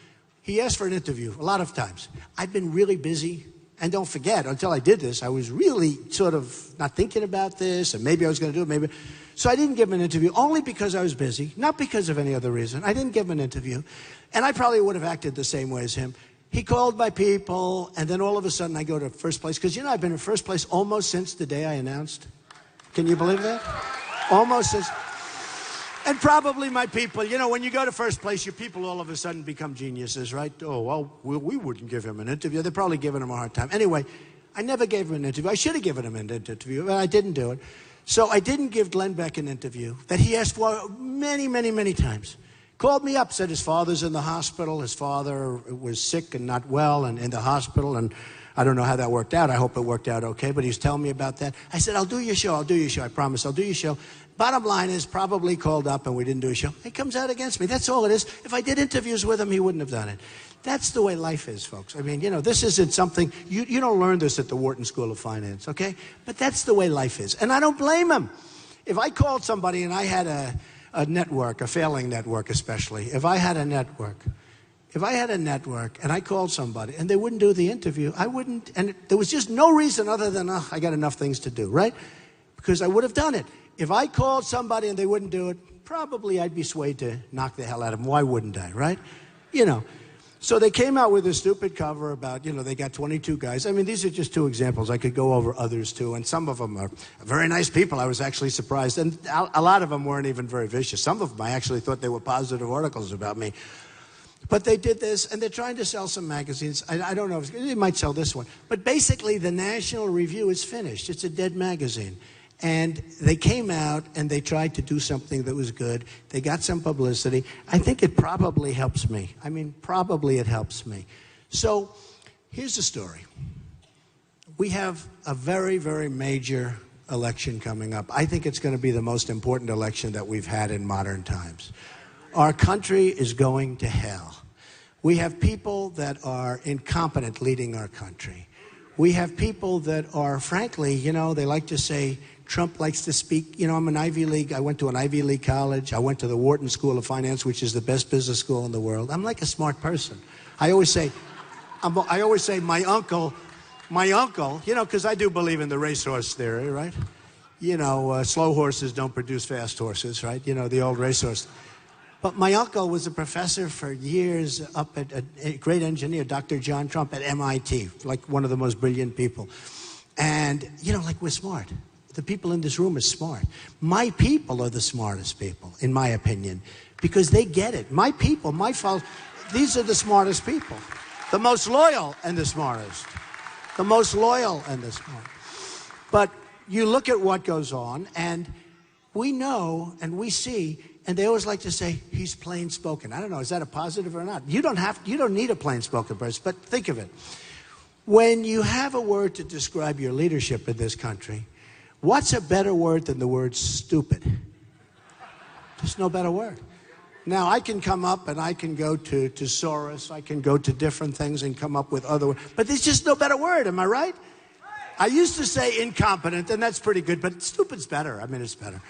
S1: He asked for an interview a lot of times. I've been really busy. And don't forget, until I did this, I was really sort of not thinking about this, and maybe I was going to do it, maybe. So I didn't give him an interview, only because I was busy, not because of any other reason. I didn't give him an interview. And I probably would have acted the same way as him. He called my people, and then all of a sudden I go to first place. Because, you know, I've been in first place almost since the day I announced. Can you believe that? Almost since. And probably my people, you know, when you go to first place, your people all of a sudden become geniuses, right? Oh, well, we wouldn't give him an interview. They're probably giving him a hard time. Anyway, I never gave him an interview. I should have given him an interview, but I didn't do it. So I didn't give Glenn Beck an interview that he asked for many, many, many times. Called me up, said his father's in the hospital. His father was sick and not well and in the hospital. And I don't know how that worked out. I hope it worked out okay, but he was telling me about that. I said, I'll do your show. I'll do your show. I promise I'll do your show. Bottom line is probably called up and we didn't do a show. He comes out against me. That's all it is. If I did interviews with him, he wouldn't have done it. That's the way life is, folks. I mean, you know, this isn't something, you don't learn this at the Wharton School of Finance, okay? But that's the way life is. And I don't blame him. If I called somebody and I had a network, a failing network especially, if I had a network and I called somebody and they wouldn't do the interview, I wouldn't, and there was just no reason other than, I got enough things to do, right? Because I would have done it. If I called somebody and they wouldn't do it, probably I'd be swayed to knock the hell out of them. Why wouldn't I, right? You know. So they came out with a stupid cover about, you know, they got 22 guys. I mean, these are just two examples. I could go over others too, and some of them are very nice people. I was actually surprised. And a lot of them weren't even very vicious. Some of them I actually thought they were positive articles about me. But they did this, and they're trying to sell some magazines. I don't know if they might sell this one. But basically, the National Review is finished. It's a dead magazine. And they came out and they tried to do something that was good. They got some publicity. I think it probably helps me. I mean, probably it helps me. So here's the story. We have a very, very major election coming up. I think it's going to be the most important election that we've had in modern times. Our country is going to hell. We have people that are incompetent leading our country. We have people that are, frankly, you know, they like to say, Trump likes to speak. You know, I'm an Ivy League. I went to an Ivy League college. I went to the Wharton School of Finance, which is the best business school in the world. I'm like a smart person. I always say my uncle, you know, because I do believe in the racehorse theory, right? You know, slow horses don't produce fast horses, right? You know, the old racehorse. But my uncle was a professor for years up at a great engineer, Dr. John Trump at MIT, like one of the most brilliant people. And, you know, like we're smart. The people in this room are smart. My people are the smartest people, in my opinion, because they get it. My people, my followers, these are the smartest people. The most loyal and the smartest. The most loyal and the smartest. But you look at what goes on, and we know and we see, and they always like to say, he's plain spoken. I don't know, is that a positive or not? You don't need a plain spoken person, but think of it. When you have a word to describe your leadership in this country, what's a better word than the word stupid? There's no better word. Now, I can come up and I can go to Soros, I can go to different things and come up with other words, but there's just no better word, am I right? I used to say incompetent, and that's pretty good, but stupid's better. I mean, it's better.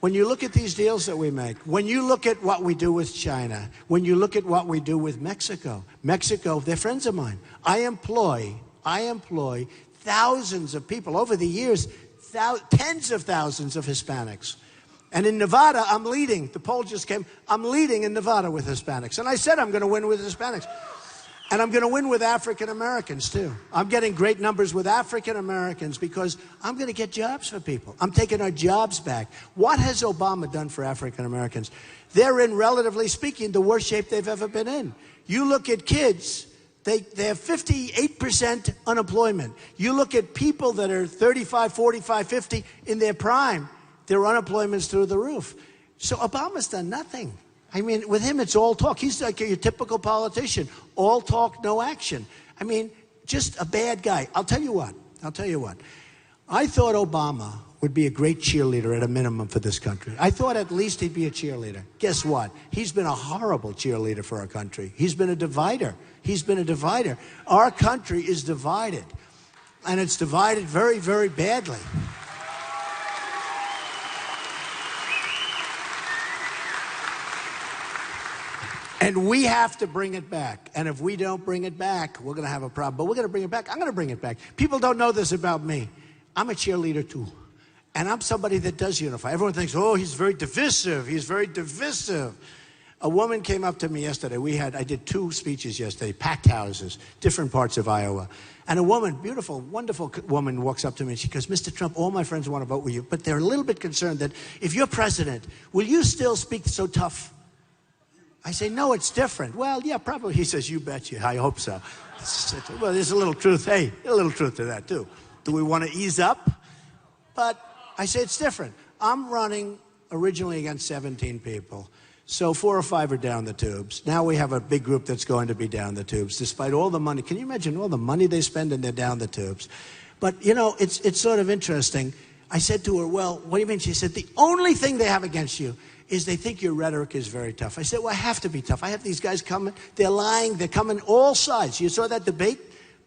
S1: When you look at these deals that we make, when you look at what we do with China, when you look at what we do with Mexico, they're friends of mine. I employ thousands of people over the years, tens of thousands of Hispanics. And in Nevada, I'm leading. The poll just came. I'm leading in Nevada with Hispanics. And I said I'm going to win with Hispanics. And I'm going to win with African Americans, too. I'm getting great numbers with African Americans because I'm going to get jobs for people. I'm taking our jobs back. What has Obama done for African Americans? They're in, relatively speaking, the worst shape they've ever been in. You look at kids, they have 58% unemployment. You look at people that are 35, 45, 50 in their prime, their unemployment's through the roof. So Obama's done nothing. I mean, with him, it's all talk. He's like your typical politician. All talk, no action. I mean, just a bad guy. I'll tell you what. I thought Obama would be a great cheerleader at a minimum for this country. I thought at least he'd be a cheerleader. Guess what? He's been a horrible cheerleader for our country. He's been a divider. Our country is divided. And it's divided very, very badly. And we have to bring it back. And if we don't bring it back, we're going to have a problem. But we're going to bring it back. I'm going to bring it back. People don't know this about me. I'm a cheerleader, too. And I'm somebody that does unify. Everyone thinks, oh, he's very divisive. A woman came up to me yesterday. I did 2 speeches yesterday, packed houses, different parts of Iowa. And a woman, beautiful, wonderful woman, walks up to me and she goes, Mr. Trump, all my friends want to vote with you, but they're a little bit concerned that if you're president, will you still speak so tough? I say, no, it's different. Well, yeah, probably. He says, you betcha. I hope so. Well, there's a little truth. Hey, a little truth to that, too. Do we want to ease up? But I say it's different. I'm running originally against 17 people. So 4 or 5 are down the tubes. Now we have a big group that's going to be down the tubes, despite all the money. Can you imagine all the money they spend and they're down the tubes? But, you know, it's sort of interesting. I said to her, well, what do you mean? She said, the only thing they have against you is they think your rhetoric is very tough. I said, well, I have to be tough. I have these guys coming. They're lying. They're coming all sides. You saw that debate?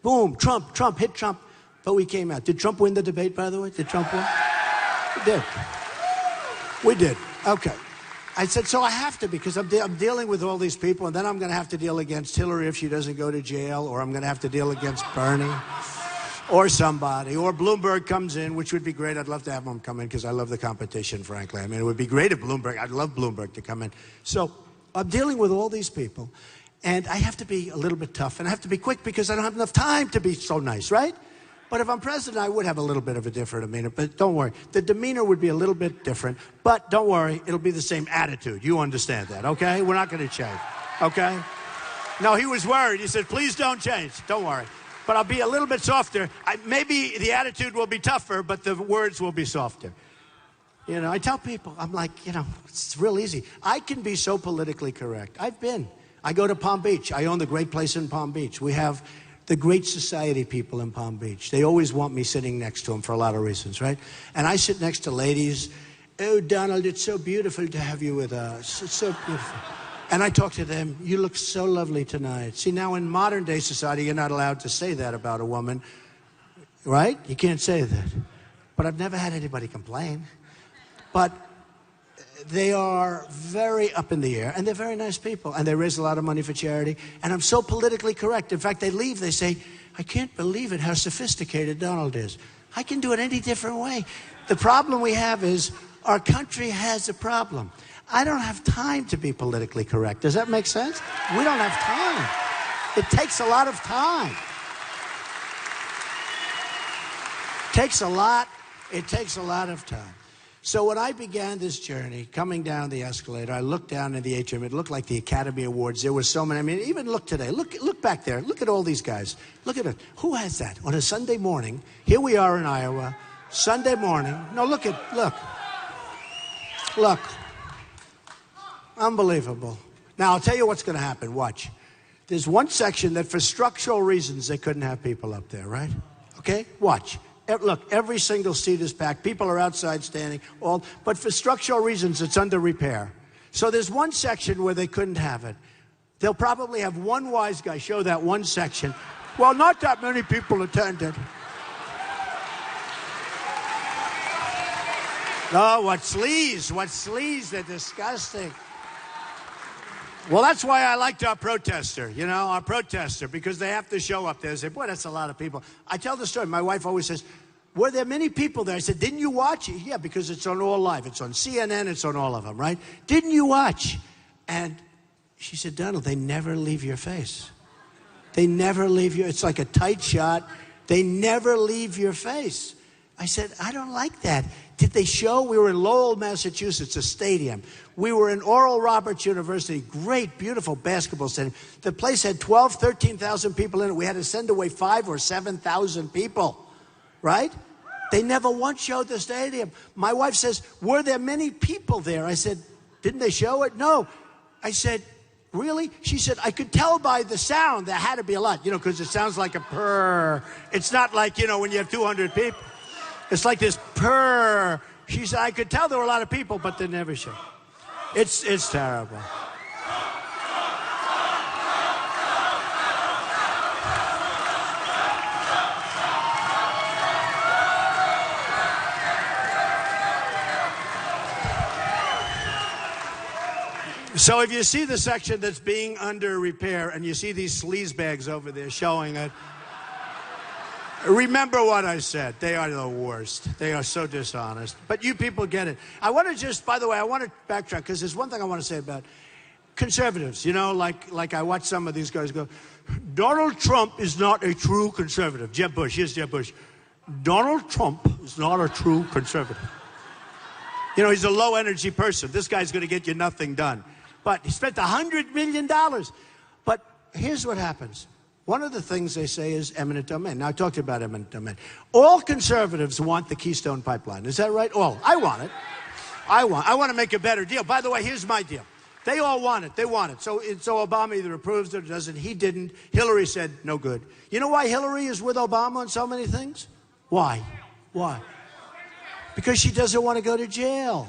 S1: Boom, Trump, hit Trump. But we came out. Did Trump win the debate, by the way? Did Trump win? We did. We did. Okay. I said, so I have to, because I'm dealing with all these people, and then I'm going to have to deal against Hillary if she doesn't go to jail, or I'm going to have to deal against Bernie, or somebody, or Bloomberg comes in, which would be great. I'd love to have him come in, because I love the competition, frankly. I mean, it would be great if I'd love Bloomberg to come in. So I'm dealing with all these people, and I have to be a little bit tough, and I have to be quick, because I don't have enough time to be so nice, right? But if I'm president, I would have a little bit of a different demeanor. But don't worry. The demeanor would be a little bit different. But don't worry. It'll be the same attitude. You understand that, okay? We're not going to change, okay? No, he was worried. He said, please don't change. Don't worry. But I'll be a little bit softer. Maybe the attitude will be tougher, but the words will be softer. You know, I tell people, I'm like, you know, it's real easy. I can be so politically correct. I go to Palm Beach. I own the great place in Palm Beach. We have the Great Society people in Palm Beach. They always want me sitting next to them for a lot of reasons, right? And I sit next to ladies. Oh, Donald, it's so beautiful to have you with us. It's so beautiful. And I talk to them. You look so lovely tonight. See, now in modern day society, you're not allowed to say that about a woman, right? You can't say that. But I've never had anybody complain. But they are very up in the air, and they're very nice people, and they raise a lot of money for charity, and I'm so politically correct. In fact, they leave, they say, I can't believe it, how sophisticated Donald is. I can do it any different way. The problem we have is our country has a problem. I don't have time to be politically correct. Does that make sense? We don't have time. It takes a lot of time. It takes a lot of time. So when I began this journey, coming down the escalator, I looked down in the atrium. It looked like the Academy Awards. There were so many. I mean, even look today. Look back there. Look at all these guys. Look at it. Who has that? On a Sunday morning, here we are in Iowa, Sunday morning. No, look. Unbelievable. Now, I'll tell you what's going to happen. Watch. There's one section that for structural reasons, they couldn't have people up there, right? Okay? Watch. Look, every single seat is packed. People are outside standing. But for structural reasons, it's under repair. So there's one section where they couldn't have it. They'll probably have one wise guy show that one section. Well, not that many people attended. Oh, what sleaze. They're disgusting. Well, that's why I liked our protester, because they have to show up there. They say, boy, that's a lot of people. I tell the story. My wife always says, were there many people there? I said, didn't you watch? Yeah, because it's on all live. It's on CNN. It's on all of them, right? Didn't you watch? And she said, Donald, they never leave your face. They never leave you. It's like a tight shot. They never leave your face. I said, I don't like that. Did they show? We were in Lowell, Massachusetts, a stadium. We were in Oral Roberts University, great, beautiful basketball stadium. The place had 12, 13,000 people in it. We had to send away 5,000 or 7,000 people, right? They never once showed the stadium. My wife says, were there many people there? I said, didn't they show it? No. I said, really? She said, I could tell by the sound there had to be a lot, because it sounds like a purr. It's not like, when you have 200 people. It's like this purr. She said, I could tell there were a lot of people, but they never showed. It's terrible. So if you see the section that's being under repair and you see these sleaze bags over there showing it, remember what I said. They are the worst. They are so dishonest. But you people get it. I want to by the way, I want to backtrack because there's one thing I want to say about conservatives. Like I watch some of these guys go, Donald Trump is not a true conservative. Jeb Bush, here's Jeb Bush. Donald Trump is not a true conservative. He's a low energy person. This guy's going to get you nothing done. But he spent $100 million. But here's what happens. One of the things they say is eminent domain. Now, I talked about eminent domain. All conservatives want the Keystone Pipeline. Is that right? All. I want it. I want to make a better deal. By the way, here's my deal. They all want it. They want it. So Obama either approves it or doesn't. He didn't. Hillary said, no good. You know why Hillary is with Obama on so many things? Why? Why? Because she doesn't want to go to jail.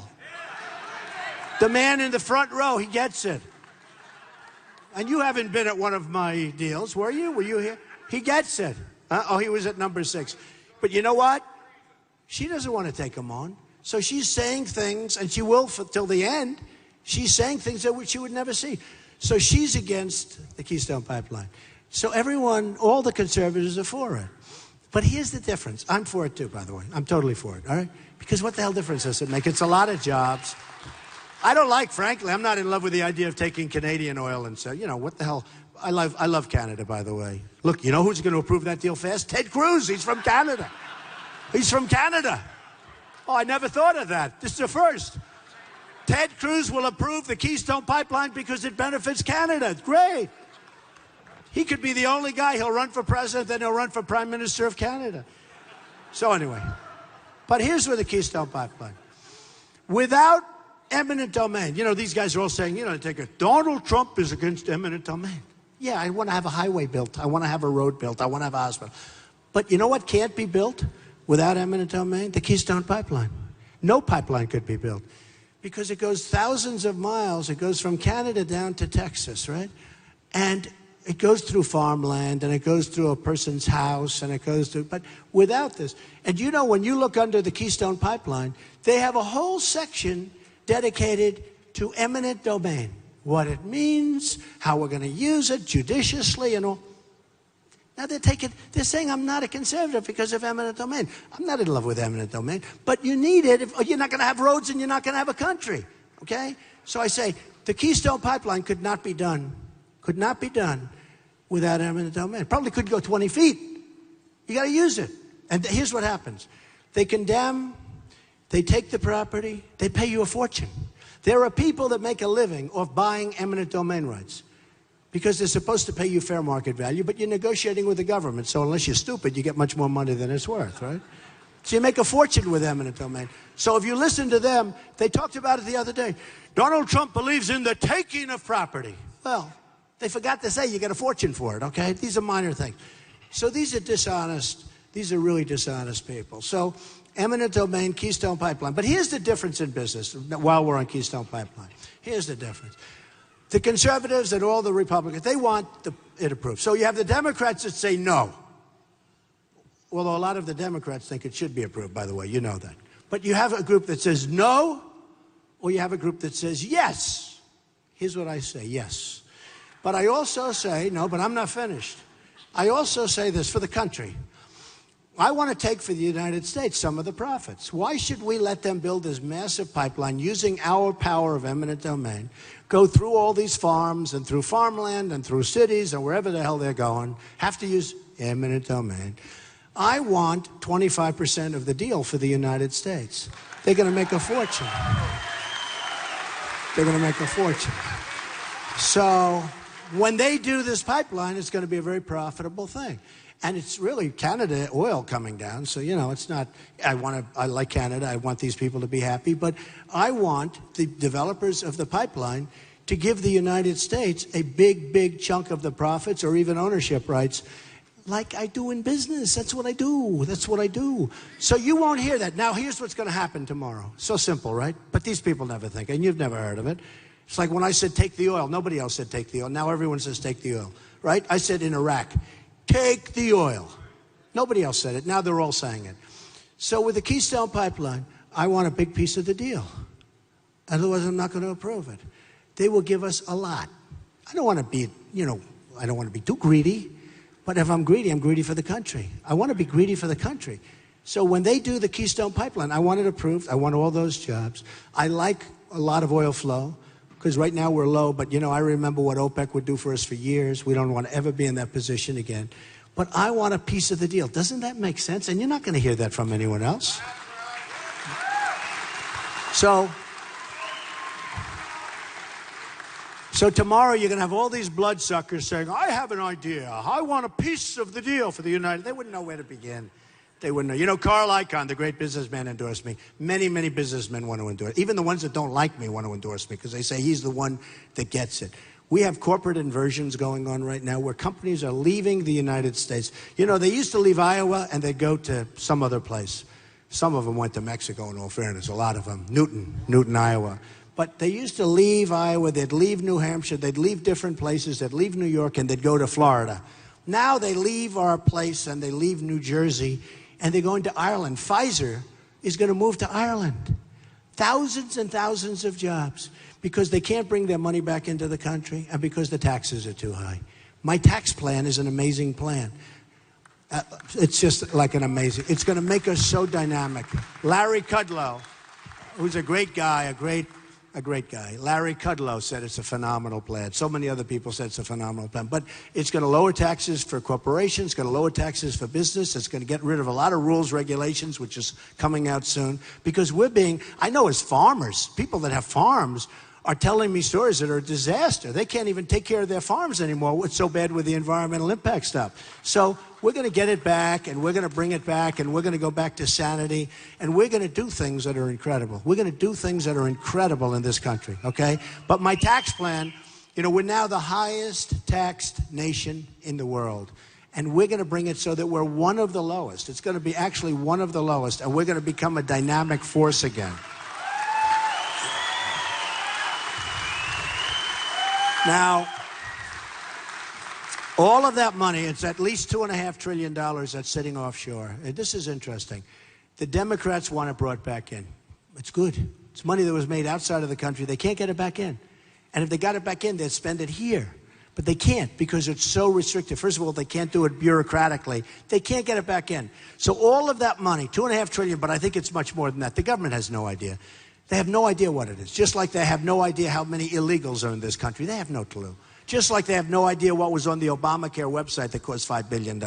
S1: The man in the front row, he gets it. And you haven't been at one of my deals, were you? Were you here? He gets it. Oh, he was at number 6. But you know what? She doesn't want to take him on. So she's saying things, and she will till the end. She's saying things that she would never see. So she's against the Keystone Pipeline. So everyone, all the conservatives are for it. But here's the difference. I'm for it too, by the way. I'm totally for it, all right? Because what the hell difference does it make? It's a lot of jobs. I don't like, frankly, I'm not in love with the idea of taking Canadian oil and say, you know, what the hell? I love Canada, by the way. Look, you know who's going to approve that deal fast? Ted Cruz. He's from Canada. He's from Canada. Oh, I never thought of that. This is the first. Ted Cruz will approve the Keystone Pipeline because it benefits Canada. Great. He could be the only guy. He'll run for president, then he'll run for prime minister of Canada. So anyway, but here's where the Keystone Pipeline. Without eminent domain, you know, these guys are all saying, you know, take it. Donald Trump is against eminent domain. Yeah, I want to have a highway built. I want to have a road built. I want to have a hospital. But you know what can't be built without eminent domain? The Keystone Pipeline. No pipeline could be built. Because it goes thousands of miles. It goes from Canada down to Texas, right? And it goes through farmland, and it goes through a person's house, and it goes through, but without this. And you know, when you look under the Keystone Pipeline, they have a whole section dedicated to eminent domain. What it means, how we're going to use it judiciously, and all. Now they're saying I'm not a conservative because of eminent domain. I'm not in love with eminent domain, but you need it or you're not going to have roads and you're not going to have a country, okay? So I say the Keystone Pipeline could not be done without eminent domain. Probably could go 20 feet. You got to use it. And here's what happens. They condemn, they take the property, they pay you a fortune. There are people that make a living off buying eminent domain rights, because they're supposed to pay you fair market value, but you're negotiating with the government. So unless you're stupid, you get much more money than it's worth, right? So you make a fortune with eminent domain. So if you listen to them, they talked about it the other day. Donald Trump believes in the taking of property. Well, they forgot to say you get a fortune for it, okay? These are minor things. So these are dishonest. These are really dishonest people. So eminent domain, Keystone Pipeline. But here's the difference in business while we're on Keystone Pipeline. Here's the difference. The conservatives and all the Republicans, they want it approved. So you have the Democrats that say no. Although a lot of the Democrats think it should be approved, by the way, you know that. But you have a group that says no, or you have a group that says yes. Here's what I say, yes. But I also say, no, but I'm not finished. I also say this for the country. I want to take for the United States some of the profits. Why should we let them build this massive pipeline using our power of eminent domain, go through all these farms and through farmland and through cities and wherever the hell they're going, have to use eminent domain? I want 25% of the deal for the United States. They're going to make a fortune. They're going to make a fortune. So when they do this pipeline, it's going to be a very profitable thing. And it's really Canada oil coming down. So, you know, it's not, I like Canada. I want these people to be happy. But I want the developers of the pipeline to give the United States a big, big chunk of the profits or even ownership rights like I do in business. That's what I do. That's what I do. So you won't hear that. Now, here's what's going to happen tomorrow. So simple, right? But these people never think, and you've never heard of it. It's like when I said take the oil. Nobody else said take the oil. Now everyone says take the oil, right? I said in Iraq, take the oil. Nobody else said it. Now they're all saying it. So with the Keystone Pipeline, I want a big piece of the deal. Otherwise, I'm not going to approve it. They will give us a lot. I don't want to be, you know, I don't want to be too greedy. But if I'm greedy for the country. I want to be greedy for the country. So when they do the Keystone Pipeline, I want it approved. I want all those jobs. I like a lot of oil flow, because right now we're low. But, you know, I remember what OPEC would do for us for years. We don't want to ever be in that position again. But I want a piece of the deal. Doesn't that make sense? And you're not going to hear that from anyone else. So tomorrow you're going to have all these bloodsuckers saying, I have an idea. I want a piece of the deal for the United. They wouldn't know where to begin. They wouldn't know. You know, Carl Icahn, the great businessman, endorsed me. Many, many businessmen want to endorse. Even the ones that don't like me want to endorse me because they say he's the one that gets it. We have corporate inversions going on right now where companies are leaving the United States. You know, they used to leave Iowa and they'd go to some other place. Some of them went to Mexico, in all fairness, a lot of them. Newton, Iowa. But they used to leave Iowa, they'd leave New Hampshire, they'd leave different places, they'd leave New York, and they'd go to Florida. Now they leave our place and they leave New Jersey, and they're going to Ireland. Pfizer is going to move to Ireland. Thousands and thousands of jobs because they can't bring their money back into the country and because the taxes are too high. My tax plan is an amazing plan. It's just like an amazing, it's going to make us so dynamic. Larry Kudlow, who's a great guy, a great guy. Larry Kudlow said it's a phenomenal plan. So many other people said it's a phenomenal plan. But it's going to lower taxes for corporations, it's going to lower taxes for business, it's going to get rid of a lot of rules, regulations, which is coming out soon. Because I know as farmers, people that have farms are telling me stories that are a disaster. They can't even take care of their farms anymore. It's so bad with the environmental impact stuff. So we're going to get it back, and we're going to bring it back, and we're going to go back to sanity, and we're going to do things that are incredible. We're going to do things that are incredible in this country, okay? But my tax plan, you know, we're now the highest taxed nation in the world, and we're going to bring it so that we're one of the lowest. It's going to be actually one of the lowest, and we're going to become a dynamic force again. Now, all of that money, it's at least $2.5 trillion that's sitting offshore. This is interesting. The Democrats want it brought back in. It's good. It's money that was made outside of the country. They can't get it back in. And if they got it back in, they'd spend it here. But they can't because it's so restrictive. First of all, they can't do it bureaucratically. They can't get it back in. So all of that money, $2.5 trillion, but I think it's much more than that. The government has no idea. They have no idea what it is. Just like they have no idea how many illegals are in this country. They have no clue. Just like they have no idea what was on the Obamacare website that cost $5 billion.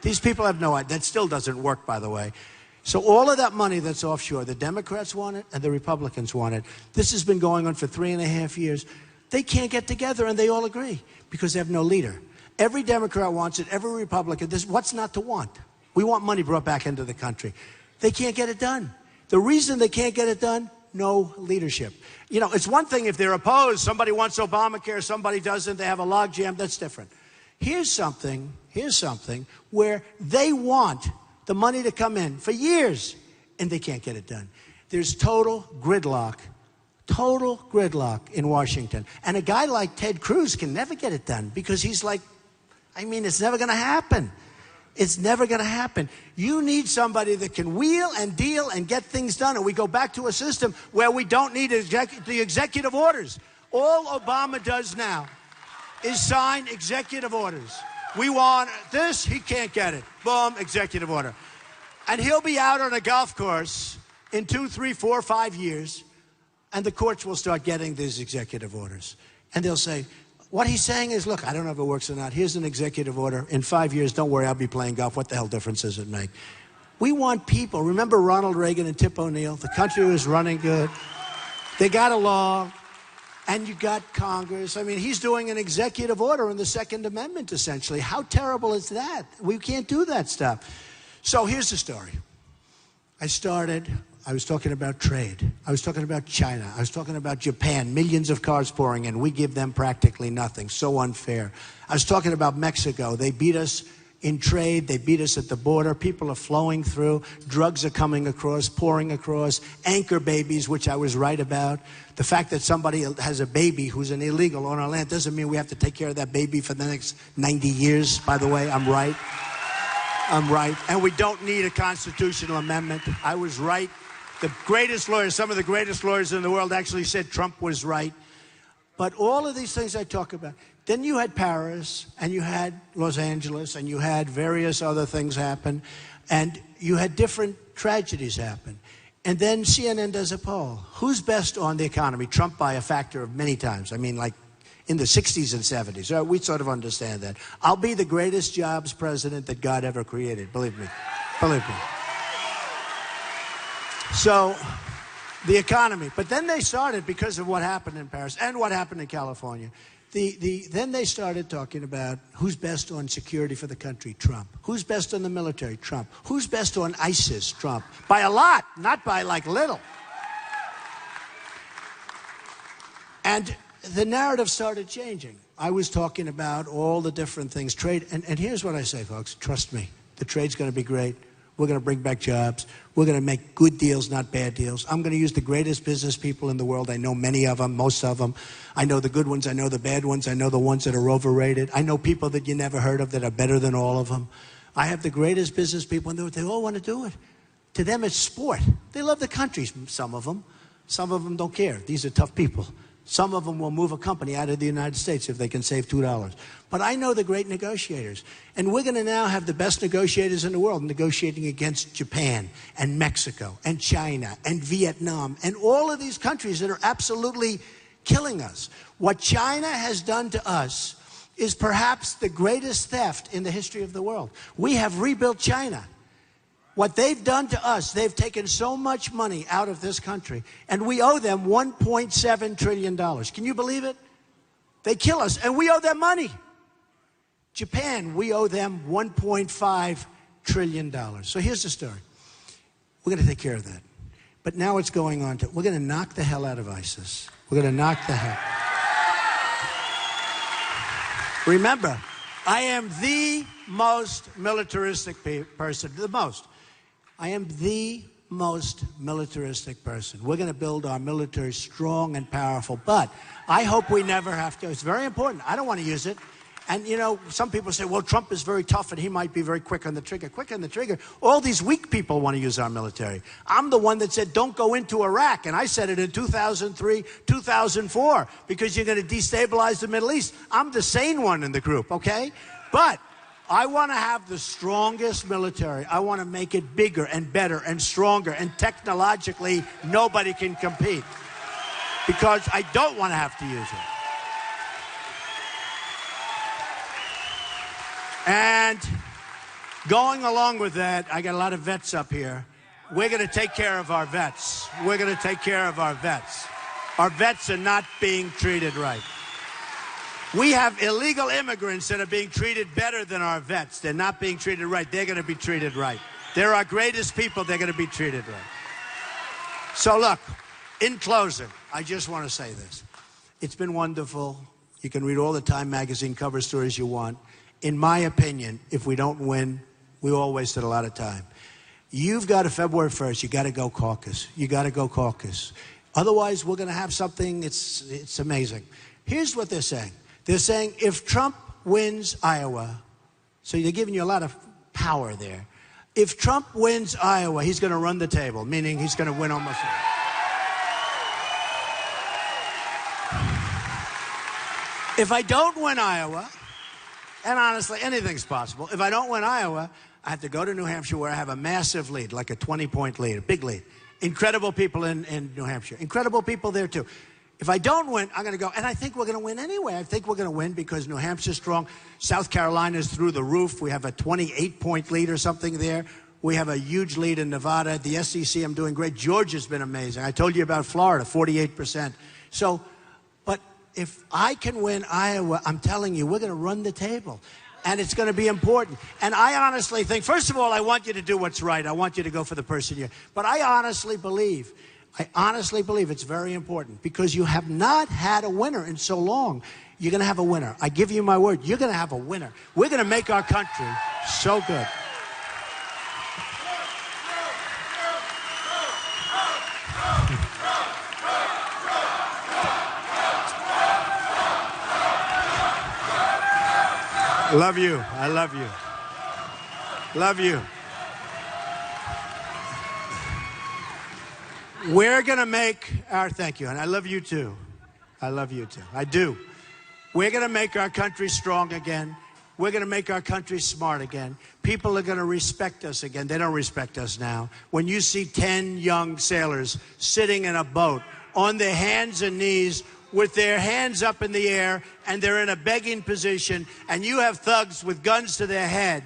S1: These people have no idea. That still doesn't work, by the way. So all of that money that's offshore, the Democrats want it and the Republicans want it. This has been going on for 3.5 years. They can't get together, and they all agree because they have no leader. Every Democrat wants it, every Republican. What's not to want? We want money brought back into the country. They can't get it done. The reason they can't get it done, no leadership. You know, it's one thing if they're opposed, somebody wants Obamacare, somebody doesn't, they have a logjam, that's different. Here's something where they want the money to come in for years, and they can't get it done. There's total gridlock in Washington. And a guy like Ted Cruz can never get it done because he's like, I mean, it's never going to happen. It's never going to happen. You need somebody that can wheel and deal and get things done. And we go back to a system where we don't need the executive orders. All Obama does now is sign executive orders. We want this, he can't get it. Boom, executive order. And he'll be out on a golf course in 2, 3, 4, 5 years, and the courts will start getting these executive orders. And they'll say, what he's saying is, look, I don't know if it works or not. Here's an executive order. In 5 years, don't worry, I'll be playing golf. What the hell difference does it make? We want people. Remember Ronald Reagan and Tip O'Neill? The country was running good. They got along. And you got Congress. I mean, he's doing an executive order in the Second Amendment, essentially. How terrible is that? We can't do that stuff. So here's the story. I was talking about trade. I was talking about China. I was talking about Japan. Millions of cars pouring in. We give them practically nothing. So unfair. I was talking about Mexico. They beat us in trade. They beat us at the border. People are flowing through. Drugs are coming across, pouring across. Anchor babies, which I was right about. The fact that somebody has a baby who's an illegal on our land doesn't mean we have to take care of that baby for the next 90 years. By the way, I'm right. I'm right. And we don't need a constitutional amendment. I was right. The greatest lawyers, some of the greatest lawyers in the world actually said Trump was right. But all of these things I talk about. Then you had Paris, and you had Los Angeles, and you had various other things happen, and you had different tragedies happen. And then CNN does a poll. Who's best on the economy? Trump by a factor of many times. I mean, like in the 60s and 70s. We sort of understand that. I'll be the greatest jobs president that God ever created. Believe me. Believe me. So, the economy. But then they started, because of what happened in Paris and what happened in California, Then they started talking about who's best on security for the country, Trump. Who's best on the military, Trump. Who's best on ISIS, Trump. By a lot, not by like little. And the narrative started changing. I was talking about all the different things, trade, and here's what I say, folks, trust me, the trade's going to be great. We're going to bring back jobs. We're going to make good deals, not bad deals. I'm going to use the greatest business people in the world. I know many of them, most of them. I know the good ones. I know the bad ones. I know the ones that are overrated. I know people that you never heard of that are better than all of them. I have the greatest business people, and they all want to do it. To them, it's sport. They love the country, some of them. Some of them don't care. These are tough people. Some of them will move a company out of the United States if they can save $2. But I know the great negotiators. And we're going to now have the best negotiators in the world negotiating against Japan and Mexico and China and Vietnam and all of these countries that are absolutely killing us. What China has done to us is perhaps the greatest theft in the history of the world. We have rebuilt China. What they've done to us, they've taken so much money out of this country, and we owe them $1.7 trillion. Can you believe it? They kill us, and we owe them money. Japan, we owe them $1.5 trillion. So here's the story. We're going to take care of that. But now it's going on to, we're going to knock the hell out of ISIS. We're going to knock the hell. Remember, I am the most militaristic person, the most. I am the most militaristic person. We're going to build our military strong and powerful, but I hope we never have to. It's very important. I don't want to use it. And, you know, some people say, well, Trump is very tough and he might be very quick on the trigger. Quick on the trigger. All these weak people want to use our military. I'm the one that said, don't go into Iraq. And I said it in 2003, 2004, because you're going to destabilize the Middle East. I'm the sane one in the group, okay? But I want to have the strongest military. I want to make it bigger and better and stronger. And technologically, nobody can compete. Because I don't want to have to use it. And going along with that, I got a lot of vets up here. We're going to take care of our vets. We're going to take care of our vets. Our vets are not being treated right. We have illegal immigrants that are being treated better than our vets. They're not being treated right. They're going to be treated right. They're our greatest people. They're going to be treated right. So look, in closing, I just want to say this. It's been wonderful. You can read all the Time magazine cover stories you want. In my opinion, if we don't win, we all wasted a lot of time. You've got to, February 1st, you got to go caucus. You got to go caucus. Otherwise, we're going to have something, it's amazing. Here's what they're saying. They're saying if Trump wins Iowa, so they're giving you a lot of power there. If Trump wins Iowa, he's going to run the table, meaning he's going to win almost everything. If I don't win Iowa, and honestly, anything's possible. If I don't win Iowa, I have to go to New Hampshire where I have a massive lead, like a 20-point lead, a big lead. Incredible people in New Hampshire. Incredible people there, too. If I don't win, I'm going to go. And I think we're going to win anyway. I think we're going to win because New Hampshire's strong. South Carolina's through the roof. We have a 28-point lead or something there. We have a huge lead in Nevada. The SEC, I'm doing great. Georgia's been amazing. I told you about Florida, 48%. So, but if I can win Iowa, I'm telling you, we're going to run the table. And it's going to be important. And I honestly think, first of all, I want you to do what's right. I want you to go for the person you... But I honestly believe it's very important because you have not had a winner in so long. You're going to have a winner. I give you my word. You're going to have a winner. We're going to make our country so good. Love you. I love you. Love you. We're going to make our, thank you, and I love you too. I love you too. I do. We're going to make our country strong again. We're going to make our country smart again. People are going to respect us again. They don't respect us now. When you see 10 young sailors sitting in a boat on their hands and knees with their hands up in the air and they're in a begging position and you have thugs with guns to their head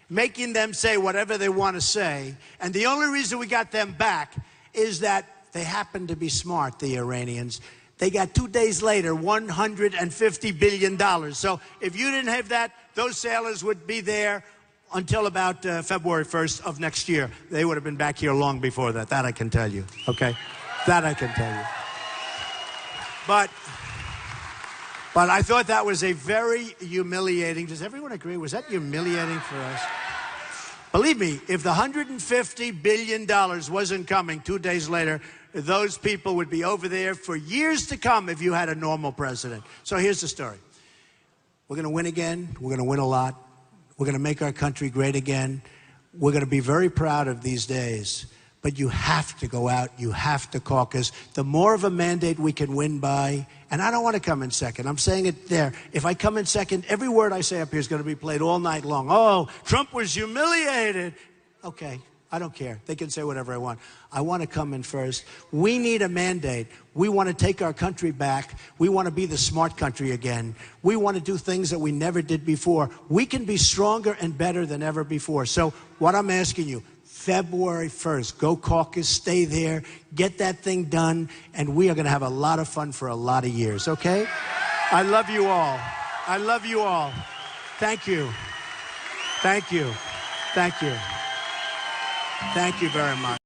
S1: making them say whatever they want to say, and the only reason we got them back is that they happen to be smart, the Iranians. They got 2 days later, $150 billion. So if you didn't have that, those sailors would be there until about February 1st of next year. They would have been back here long before that. That I can tell you, okay? That I can tell you. But I thought that was a very humiliating. Does everyone agree? Was that humiliating for us? Believe me, if the $150 billion wasn't coming 2 days later, those people would be over there for years to come if you had a normal president. So here's the story. We're going to win again. We're going to win a lot. We're going to make our country great again. We're going to be very proud of these days. But you have to go out. You have to caucus. The more of a mandate we can win by, and I don't want to come in second. I'm saying it there. If I come in second, every word I say up here is going to be played all night long. Oh, Trump was humiliated. Okay, I don't care. They can say whatever I want. I want to come in first. We need a mandate. We want to take our country back. We want to be the smart country again. We want to do things that we never did before. We can be stronger and better than ever before. So what I'm asking you, February 1st, go caucus, stay there, get that thing done, and we are going to have a lot of fun for a lot of years, okay? I love you all. I love you all. Thank you. Thank you. Thank you. Thank you very much.